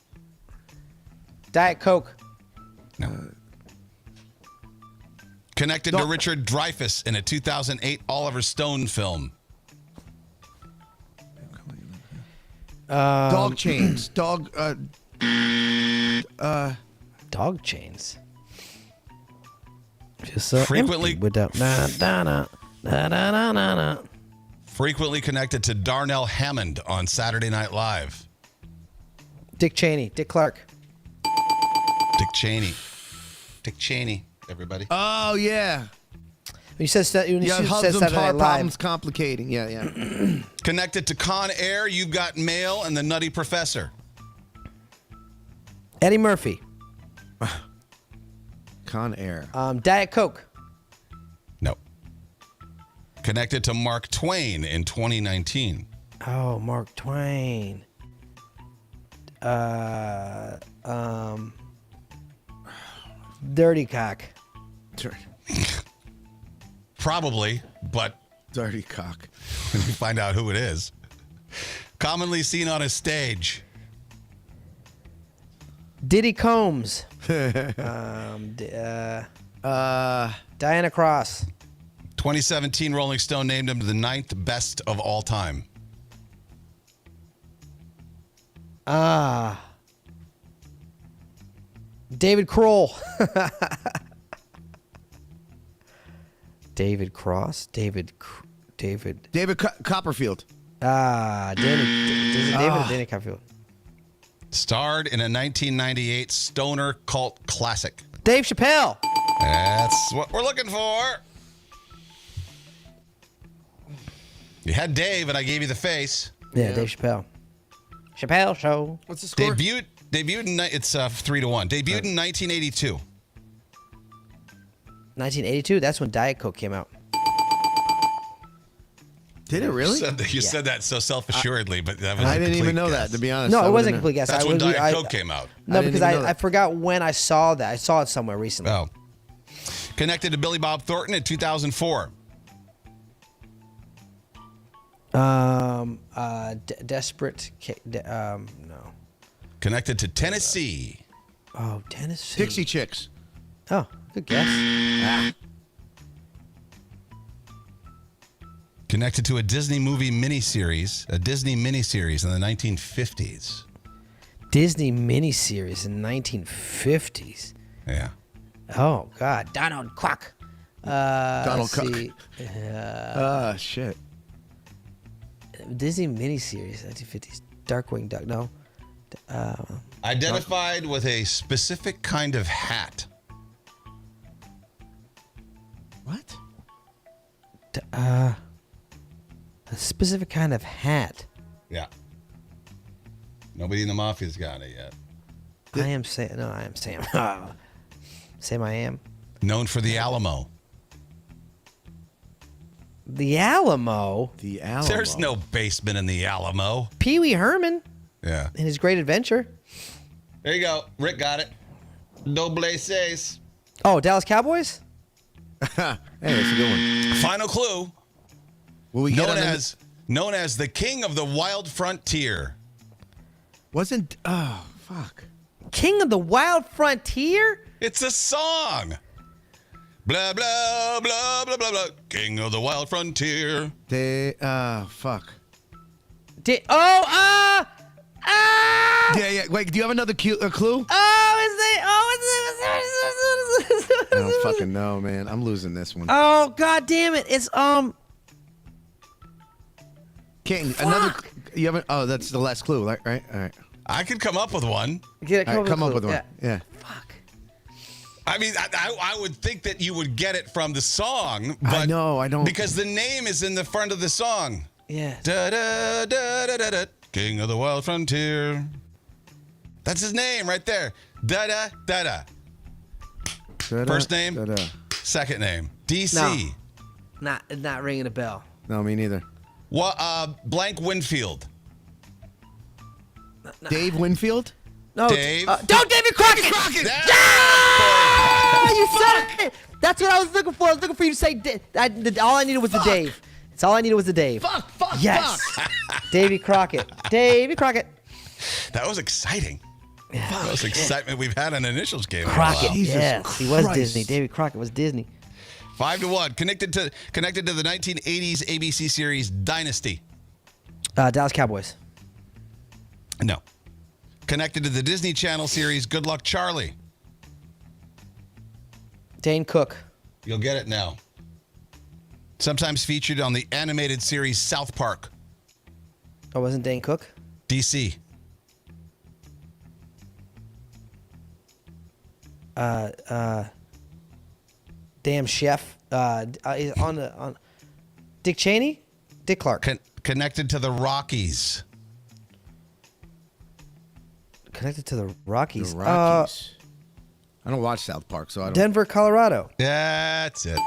Diet Coke. No. Connected to Richard Dreyfuss in a 2008 Oliver Stone film. Dog chains. Dog chains. Just so Frequently- empty without na. Frequently connected to Darnell Hammond on Saturday Night Live. Dick Cheney. Dick Clark. Dick Cheney. Dick Cheney, everybody. Oh yeah. When you said Yeah, said husband's Saturday heart Night Live. problems complicating. Yeah. Connected to Con Air, You've Got Mail, and The Nutty Professor. Eddie Murphy. Con Air. Diet Coke. No. Connected to Mark Twain in 2019. Oh, Mark Twain. Dirty cock. Probably, but Dirty cock. when you find out who it is. Commonly seen on a stage. Diddy Combs. Diana Cross. 2017 Rolling Stone named him the 9th best of all time. David Kroll. David Cross. David. Copperfield. David or Danny Copperfield. Starred in a 1998 stoner cult classic. Dave Chappelle. That's what we're looking for. You had Dave, and I gave you the face. Yeah, Dave Chappelle. Chappelle Show. What's the score? Debuted in it's 3-1. Debuted in 1982. 1982. That's when Diet Coke came out. Did it really? You said that so self-assuredly, but that was I a didn't even know guess. that, to be honest. No, I it wasn't a wouldn't complete guess. That's when Diet Coke came out. No, I didn't because even know I that. forgot when I saw that. I saw it somewhere recently. Oh. Connected to Billy Bob Thornton in 2004. Desperate. No. Connected to Tennessee. Oh, Tennessee. Dixie Chicks. Oh, good guess. Connected to a Disney movie miniseries, in the 1950s. Disney miniseries in 1950s. Yeah. Oh God, Donald Quack. Donald let's see. Shit. Disney miniseries, 1950s. Darkwing Duck. No. Identified with a specific kind of hat. What? A specific kind of hat. Yeah. Nobody in the mafia's got it yet. I am Sam. Sam I am. Known for the Alamo. The Alamo. The Alamo. There's no basement in the Alamo. Pee Wee Herman. Yeah. In His Great Adventure. There you go. Rick got it. Doble seis. Oh, Dallas Cowboys? Hey, that's a good one. Final clue. Will we known as the king of the wild frontier. Wasn't... Oh, fuck. King of the Wild Frontier? It's a song. Blah, blah, blah, blah, blah, blah. King of the wild frontier. Fuck. Ah! Yeah. Wait, do you have another clue? I don't fucking know, man. I'm losing this one. Oh, god damn it. It's, King, another... You haven't... Oh, that's the last clue, right? All right. I could come up with one. Come up with one. Yeah. Fuck. I mean, I would think that you would get it from the song, but I know, I don't... Because the name is in the front of the song. Yeah. Da, da, da, da, da, da. King of the wild frontier. That's his name right there. Da da da da. First name, second name. DC. No. Not ringing a bell. No, me neither. Blank Winfield. Dave Winfield? No. Dave. Don't David Crockett! You said it! That's what I was looking for. I was looking for you to say all I needed was the Dave. That's all I needed was the Dave. Fuck. Yes. Davy Crockett. Davy Crockett. That was exciting. Yeah. That was excitement we've had in initials game. Crockett. Jesus yes. He was Christ. Disney. Davy Crockett was Disney. 5-1. Connected to the 1980s ABC series Dynasty. Dallas Cowboys. No. Connected to the Disney Channel series Good Luck Charlie. Dane Cook. You'll get it now. Sometimes featured on the animated series South Park. Oh, wasn't Dane Cook? DC. Damn chef. On Dick Cheney? Dick Clark. Connected to the Rockies. Connected to the Rockies. The Rockies. I don't watch South Park, so I don't... Denver, Colorado. That's it.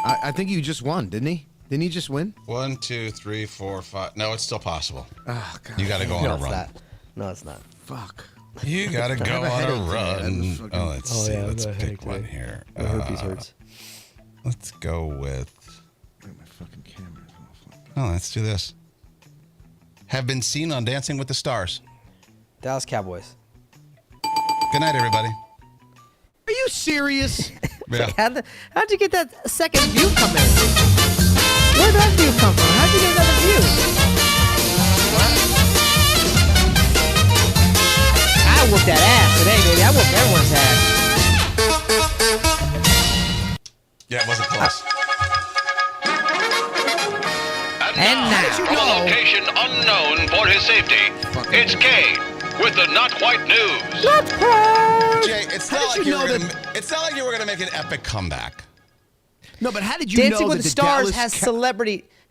I think you just won, didn't he? Didn't he just win? 1, 2, 3, 4, 5. No, it's still possible. Oh, God. You got to go on a run. Not. No, it's not. Fuck. You got to go on a run. Oh, let's see. yeah, Let's I've got a pick headache one today. here. My herpes hurts. Let's go with... My fucking camera. Oh, let's do this. Have been seen on Dancing with the Stars. Dallas Cowboys. Good night, everybody. Are you serious? Yeah. How'd you get that second view coming? Where'd that view come from? How'd you get another view? I whooped that ass today, baby. I whooped everyone's ass. Yeah, it wasn't close. And now, from a location unknown for his safety, it's Kane with the Not Quite News. Jay, it's not like you were gonna make an epic comeback. No, but how did you Dancing know with that the Stars Dallas has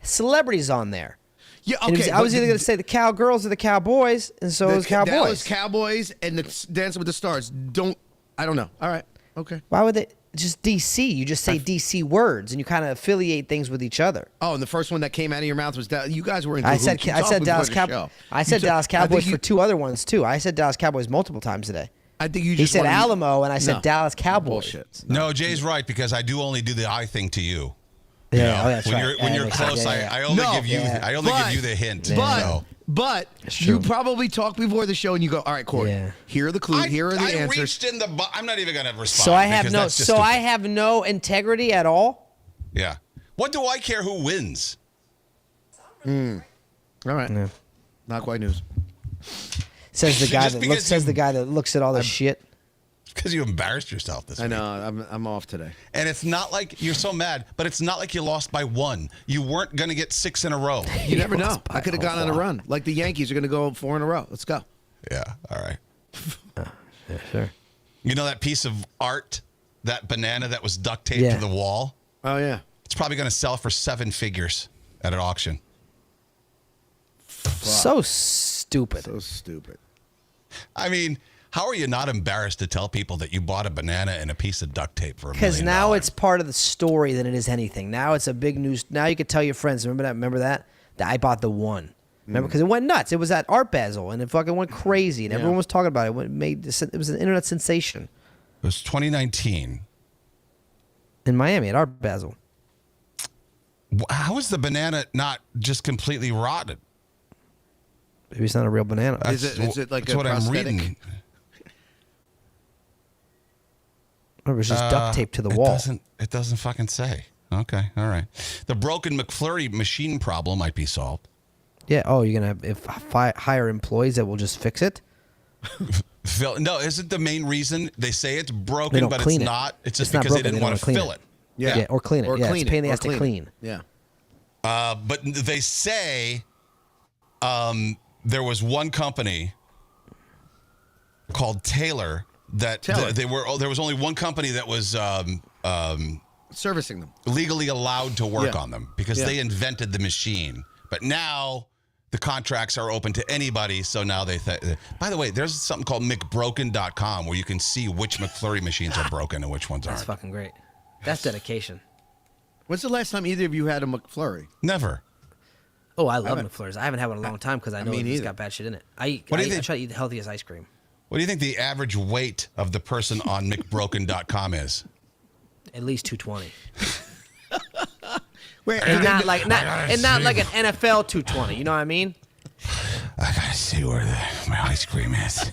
celebrities on there. Yeah, And okay. I was either going to say the Cowgirls or the Cowboys, and so it was Cowboys. Dallas Cowboys and the Dancing with the Stars. I don't know. All right. Okay. Why would they just DC? You just say DC words, and you kind of affiliate things with each other. Oh, and the first one that came out of your mouth was you guys were in. I said Dallas Cowboys. I said Dallas Cowboys for two other ones too. I said Dallas Cowboys multiple times today. I think you He just said wanted- Alamo, and I said No. Dallas Cowboys. Bullshit. No, Jay's right because I do only do the eye thing to you. Yeah, You know, oh, that's when right. you're when Yeah, you're that makes sense. close, Yeah, yeah. I only No. give you But- give you the hint. But So. but true. you probably talk before the show and you go, all right, Corey. Yeah. Here are the clues. Here are the I answers. reached in the. I'm not even gonna respond. So I have because no. that's just So I stupid. have no integrity at all. Yeah. What do I care who wins? All right. Yeah. Not quite news. Says the guy Just that because looks. Says the guy that looks at all this shit. Because you embarrassed yourself this I week. know. I'm off today. And it's not like you're so mad, but it's not like you lost by 1. You weren't going to get 6 in a row. You never know. I could have gone on a run. Like the Yankees are going to go 4 in a row. Let's go. Yeah. All right. Yeah, sure. You know that piece of art, that banana that was duct taped to the wall? Oh, yeah. It's probably going to sell for 7 figures at an auction. So stupid. So stupid. I mean, How are you not embarrassed to tell people that you bought a banana and a piece of duct tape for $1 million? Because now it's part of the story than it is anything. Now it's a big news. Now you could tell your friends. Remember that? That I bought the one. Remember? Because it went nuts. It was at Art Basel, and it fucking went crazy, and everyone was talking about it. It was an internet sensation. It was 2019. In Miami at Art Basel. How is the banana not just completely rotted? Maybe it's not a real banana. Is it like that's a what prosthetic? I'm reading. Or it was just duct taped to the wall. It doesn't fucking say. Okay, all right. The broken McFlurry machine problem might be solved. Yeah. Oh, you're gonna hire employees that will just fix it? No, isn't the main reason they say it's broken, but it's clean it. not? It's just not because they broken, didn't want to clean fill it. Yeah, or clean it. Or yeah, clean it's a pain in the it. ass to clean. Yeah. But they say there was one company called Taylor that there was only one company that was servicing them, legally allowed to work on them because they invented the machine. But now the contracts are open to anybody. So now by the way, there's something called McBroken.com where you can see which McFlurry machines are broken and which ones aren't. That's fucking great. That's dedication. When's the last time either of you had a McFlurry? Never. Oh, I love McFlurries. I haven't had one in a long time because I know it's got bad shit in it. I try to eat the healthiest ice cream. What do you think the average weight of the person on McBroken.com is? At least 220. Wait, and not like an NFL 220. You know what I mean? I gotta see where my ice cream is.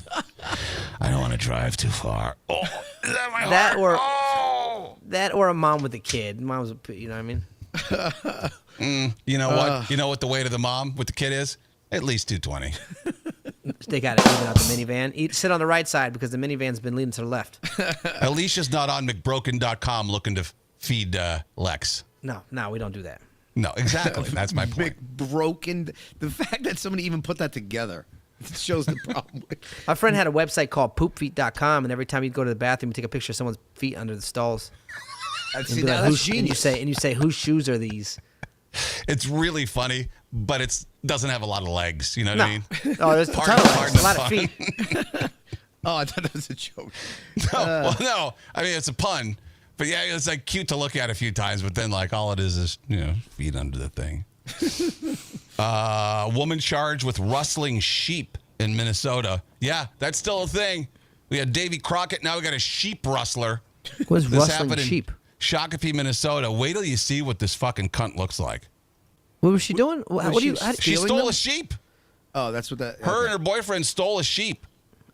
I don't want to drive too far. Oh, is that my heart? That or a mom with a kid. Mom's, you know what I mean? You know what? You know what the weight of the mom with the kid is? At least 220. They got to even out the minivan. Sit on the right side because the minivan's been leaning to the left. Alicia's not on McBroken.com looking to feed Lex. No, we don't do that. No, exactly. That's my point. McBroken. The fact that somebody even put that together shows the problem. My friend had a website called poopfeet.com, and every time you'd go to the bathroom, you'd take a picture of someone's feet under the stalls. That's genius. And you say, whose shoes are these? It's really funny, but it doesn't have a lot of legs. You know what I mean? Oh, there's a ton of legs, a lot of feet. Oh, I thought that was a joke. No. I mean, it's a pun. But yeah, it's like cute to look at a few times, but then like all it is feet under the thing. Woman charged with rustling sheep in Minnesota. Yeah, that's still a thing. We had Davy Crockett. Now we got a sheep rustler. What's rustling sheep? Shakopee, Minnesota. Wait till you see what this fucking cunt looks like. What was she doing? She stole a sheep. Oh, that's what that. Her and her boyfriend stole a sheep.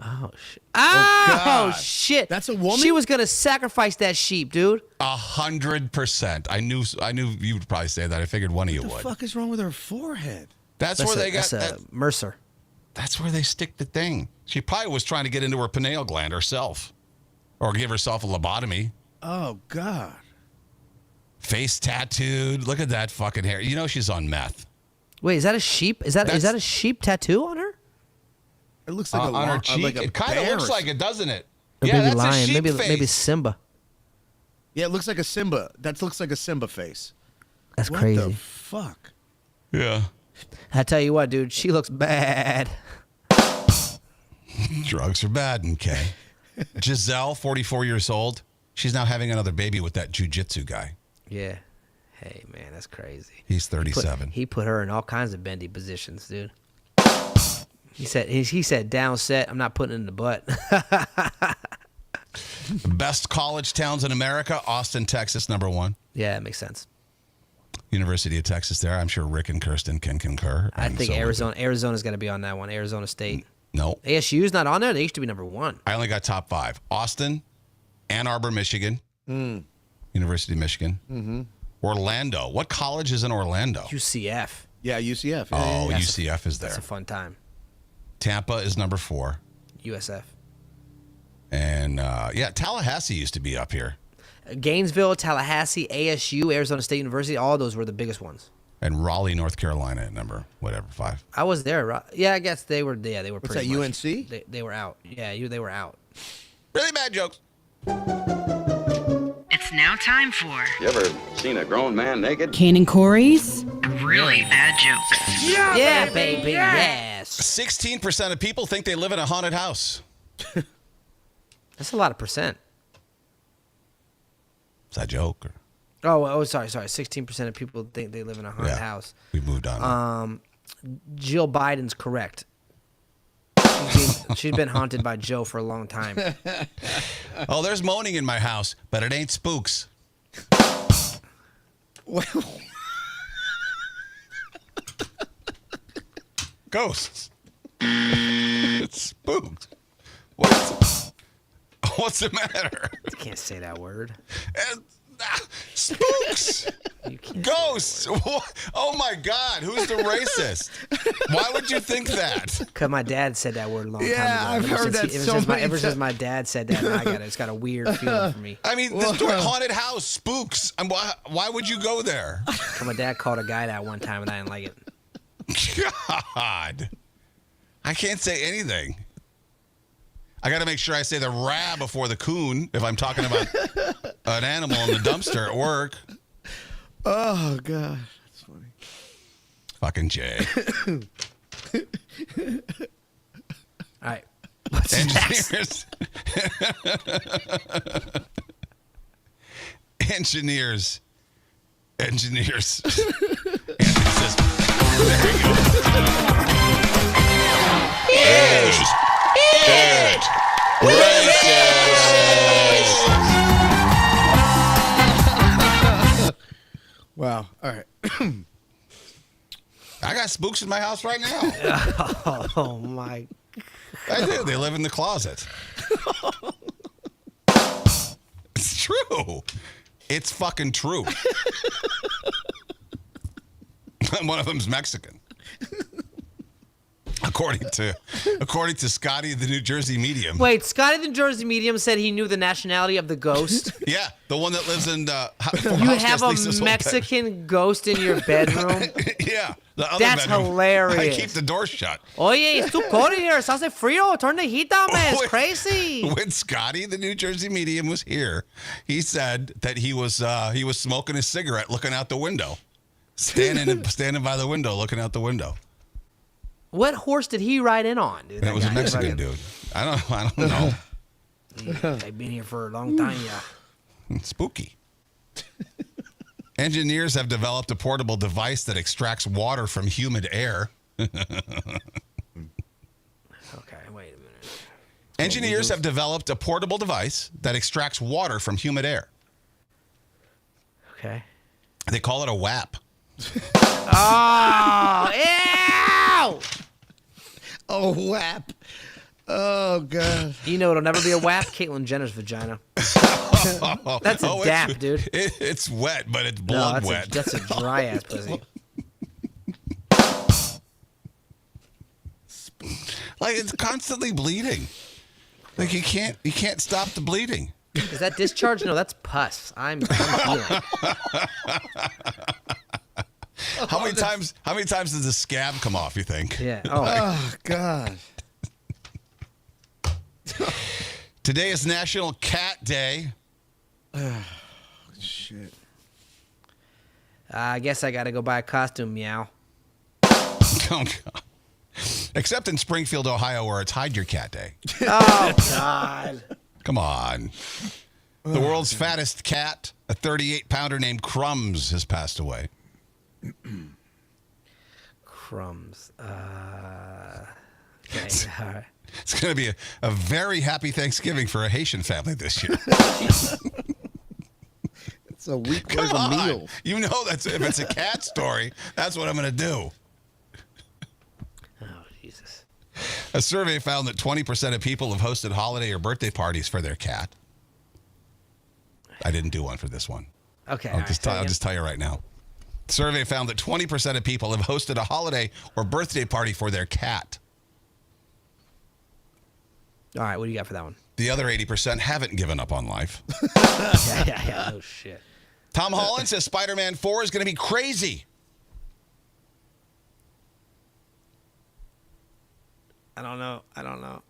Oh shit! Oh shit! That's a woman. She was gonna sacrifice that sheep, dude. 100%. I knew you would probably say that. I figured one of you would. What the fuck is wrong with her forehead? That's where they got Mercer. That's where they stick the thing. She probably was trying to get into her pineal gland herself, or give herself a lobotomy. Oh God. Face tattooed. Look at that fucking hair. You know she's on meth. Wait, is that a sheep? Is that a sheep tattoo on her? It looks like on her cheek. It kind of looks like it, doesn't it? Or yeah, maybe that's lion. a sheep face. Maybe Simba. Yeah, it looks like a Simba. That looks like a Simba face. That's crazy. What the fuck? Yeah. I tell you what, dude, she looks bad. Drugs are bad, okay. Giselle, 44 years old. She's now having another baby with that jiu-jitsu guy. Yeah. Hey, man, that's crazy. He's 37. He put her in all kinds of bendy positions, dude. He said down set, I'm not putting it in the butt. Best college towns in America, Austin, Texas, number 1. Yeah, it makes sense. University of Texas there. I'm sure Rick and Kirsten can concur. I think Arizona's got to be on that one. Arizona State. No. ASU's not on there. They used to be number 1. I only got top 5. Austin, Ann Arbor, Michigan. University of Michigan. Mm-hmm. Orlando. What college is in Orlando? UCF. Yeah, UCF. Oh, UCF is there. That's a fun time. Tampa is number 4. USF. And, Tallahassee used to be up here. Gainesville, Tallahassee, ASU, Arizona State University, all those were the biggest ones. And Raleigh, North Carolina at number, 5. I was there. Yeah, I guess they were pretty What's that, much. UNC? They were out. Yeah, they were out. Really bad jokes. It's now time for... You ever seen a grown man naked? Kane and Corey's Really Bad Jokes. Yeah, baby, yes. 16% of people think they live in a haunted house. That's a lot of percent. Is that a joke? Or? Oh, sorry. 16% of people think they live in a haunted house. We moved on. Jill Biden's correct. She's been haunted by Joe for a long time. Oh, there's moaning in my house, but it ain't spooks. Well, ghosts. It's spooks. What's the matter? You can't say that word. Spooks. Ghosts. Oh my God. Who's the racist? Why would you think that? Because my dad said that word a long time ago. Yeah, I've heard that so many times. Ever since my dad said that, it's got a weird feeling for me. I mean, this haunted house, spooks. Why would you go there? Because my dad called a guy that one time and I didn't like it. God. I can't say anything. I got to make sure I say the rah before the coon if I'm talking about an animal in the dumpster at work. Oh, God. That's funny. Fucking Jay. All right. What's Engineers. Engineers. Engineers. There you go. Wow. All right. I got spooks in my house right now. Oh, my. I do. They live in the closet. It's true. It's fucking true. One of them's Mexican. According to Scotty, the New Jersey Medium. Wait, Scotty the New Jersey Medium said he knew the nationality of the ghost? Yeah, the one that lives in You have a Mexican ghost in your bedroom? Yeah. The other That's bedroom. hilarious. I keep the door shut. Oye, it's too cold in here. Se hace frío. Turn the heat down, man. It's crazy. When Scotty, the New Jersey Medium, was here, he said that he was smoking his cigarette, looking out the window, standing by the window, looking out the window. What horse did he ride in on, dude? It was a Mexican dude. I don't know. They've been here for a long time, yeah. Spooky. Engineers have developed a portable device that extracts water from humid air. Okay, wait a minute. Engineers have developed a portable device that extracts water from humid air. Okay. They call it a WAP. Oh, ew! Oh, WAP. Oh, God. You know it'll never be a WAP? Caitlyn Jenner's vagina. That's a dap, dude. It's wet, but it's blood wet. That's a dry-ass pussy. Like, it's constantly bleeding. Like, you can't stop the bleeding. Is that discharge? No, that's pus. I'm healing. How many times does the scab come off, you think? Yeah. Oh, God. Today is National Cat Day. Shit. I guess I got to go buy a costume, meow. Oh, God. Except in Springfield, Ohio, where it's Hide Your Cat Day. Oh, God. Come on. The world's fattest cat, a 38-pounder named Crumbs, has passed away. Crumbs. Okay, all right. It's going to be a very happy Thanksgiving for a Haitian family this year. It's a week worth of meals. You know if it's a cat story, that's what I'm going to do. Oh, Jesus. A survey found that 20% of people have hosted holiday or birthday parties for their cat. I didn't do one for this one. Okay. I'll just tell you right now. The survey found that 20% of people have hosted a holiday or birthday party for their cat. All right, what do you got for that one? The other 80% haven't given up on life. Yeah. Oh, shit. Tom Holland says Spider-Man 4 is going to be crazy. I don't know.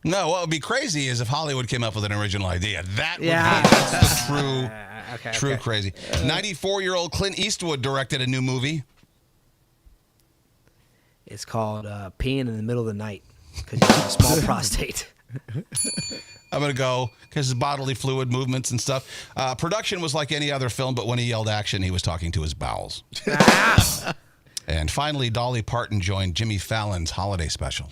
No, what would be crazy is if Hollywood came up with an original idea. That's the true crazy. 94-year-old Clint Eastwood directed a new movie. It's called Peeing in the Middle of the Night because you have a small prostate. I'm going to go because his bodily fluid movements and stuff. Production was like any other film, but when he yelled action, he was talking to his bowels. And finally, Dolly Parton joined Jimmy Fallon's holiday special.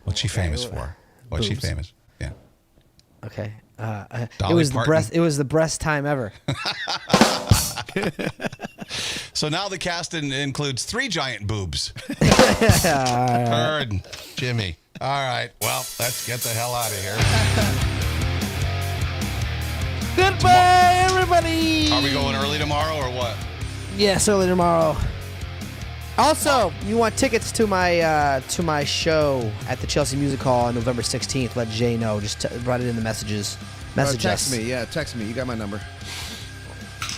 What's she famous for? What's she famous? Yeah. Okay. Dolly it was Parton. the breast. It was the breast time ever. So now the cast includes 3 giant boobs. Her and Jimmy. All right. Well, let's get the hell out of here. Goodbye, everybody. Are we going early tomorrow or what? Yes, early tomorrow. Also, you want tickets to my show at the Chelsea Music Hall on November 16th? Let Jay know. Just write it in the messages. Message text us. me. Yeah, text me. You got my number.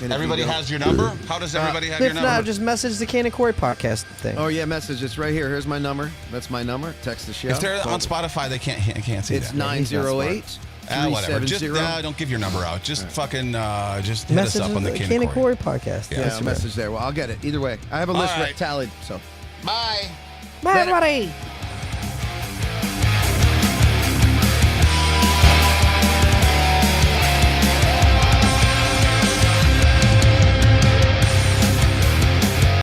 Everybody has your number? How does everybody have your If number? not, just message the Kane and Corey podcast thing. Oh yeah, message. It's right here. Here's my number. That's my number. Text the show. If they're on Spotify, they can't see it's that. 908. Whatever. Just 370. don't give your number out. Just fucking just hit us up on the Kane and Corey podcast. Yeah, message there. Well, I'll get it. Either way, I have a list right. tallied. So. Bye. Bye, everybody.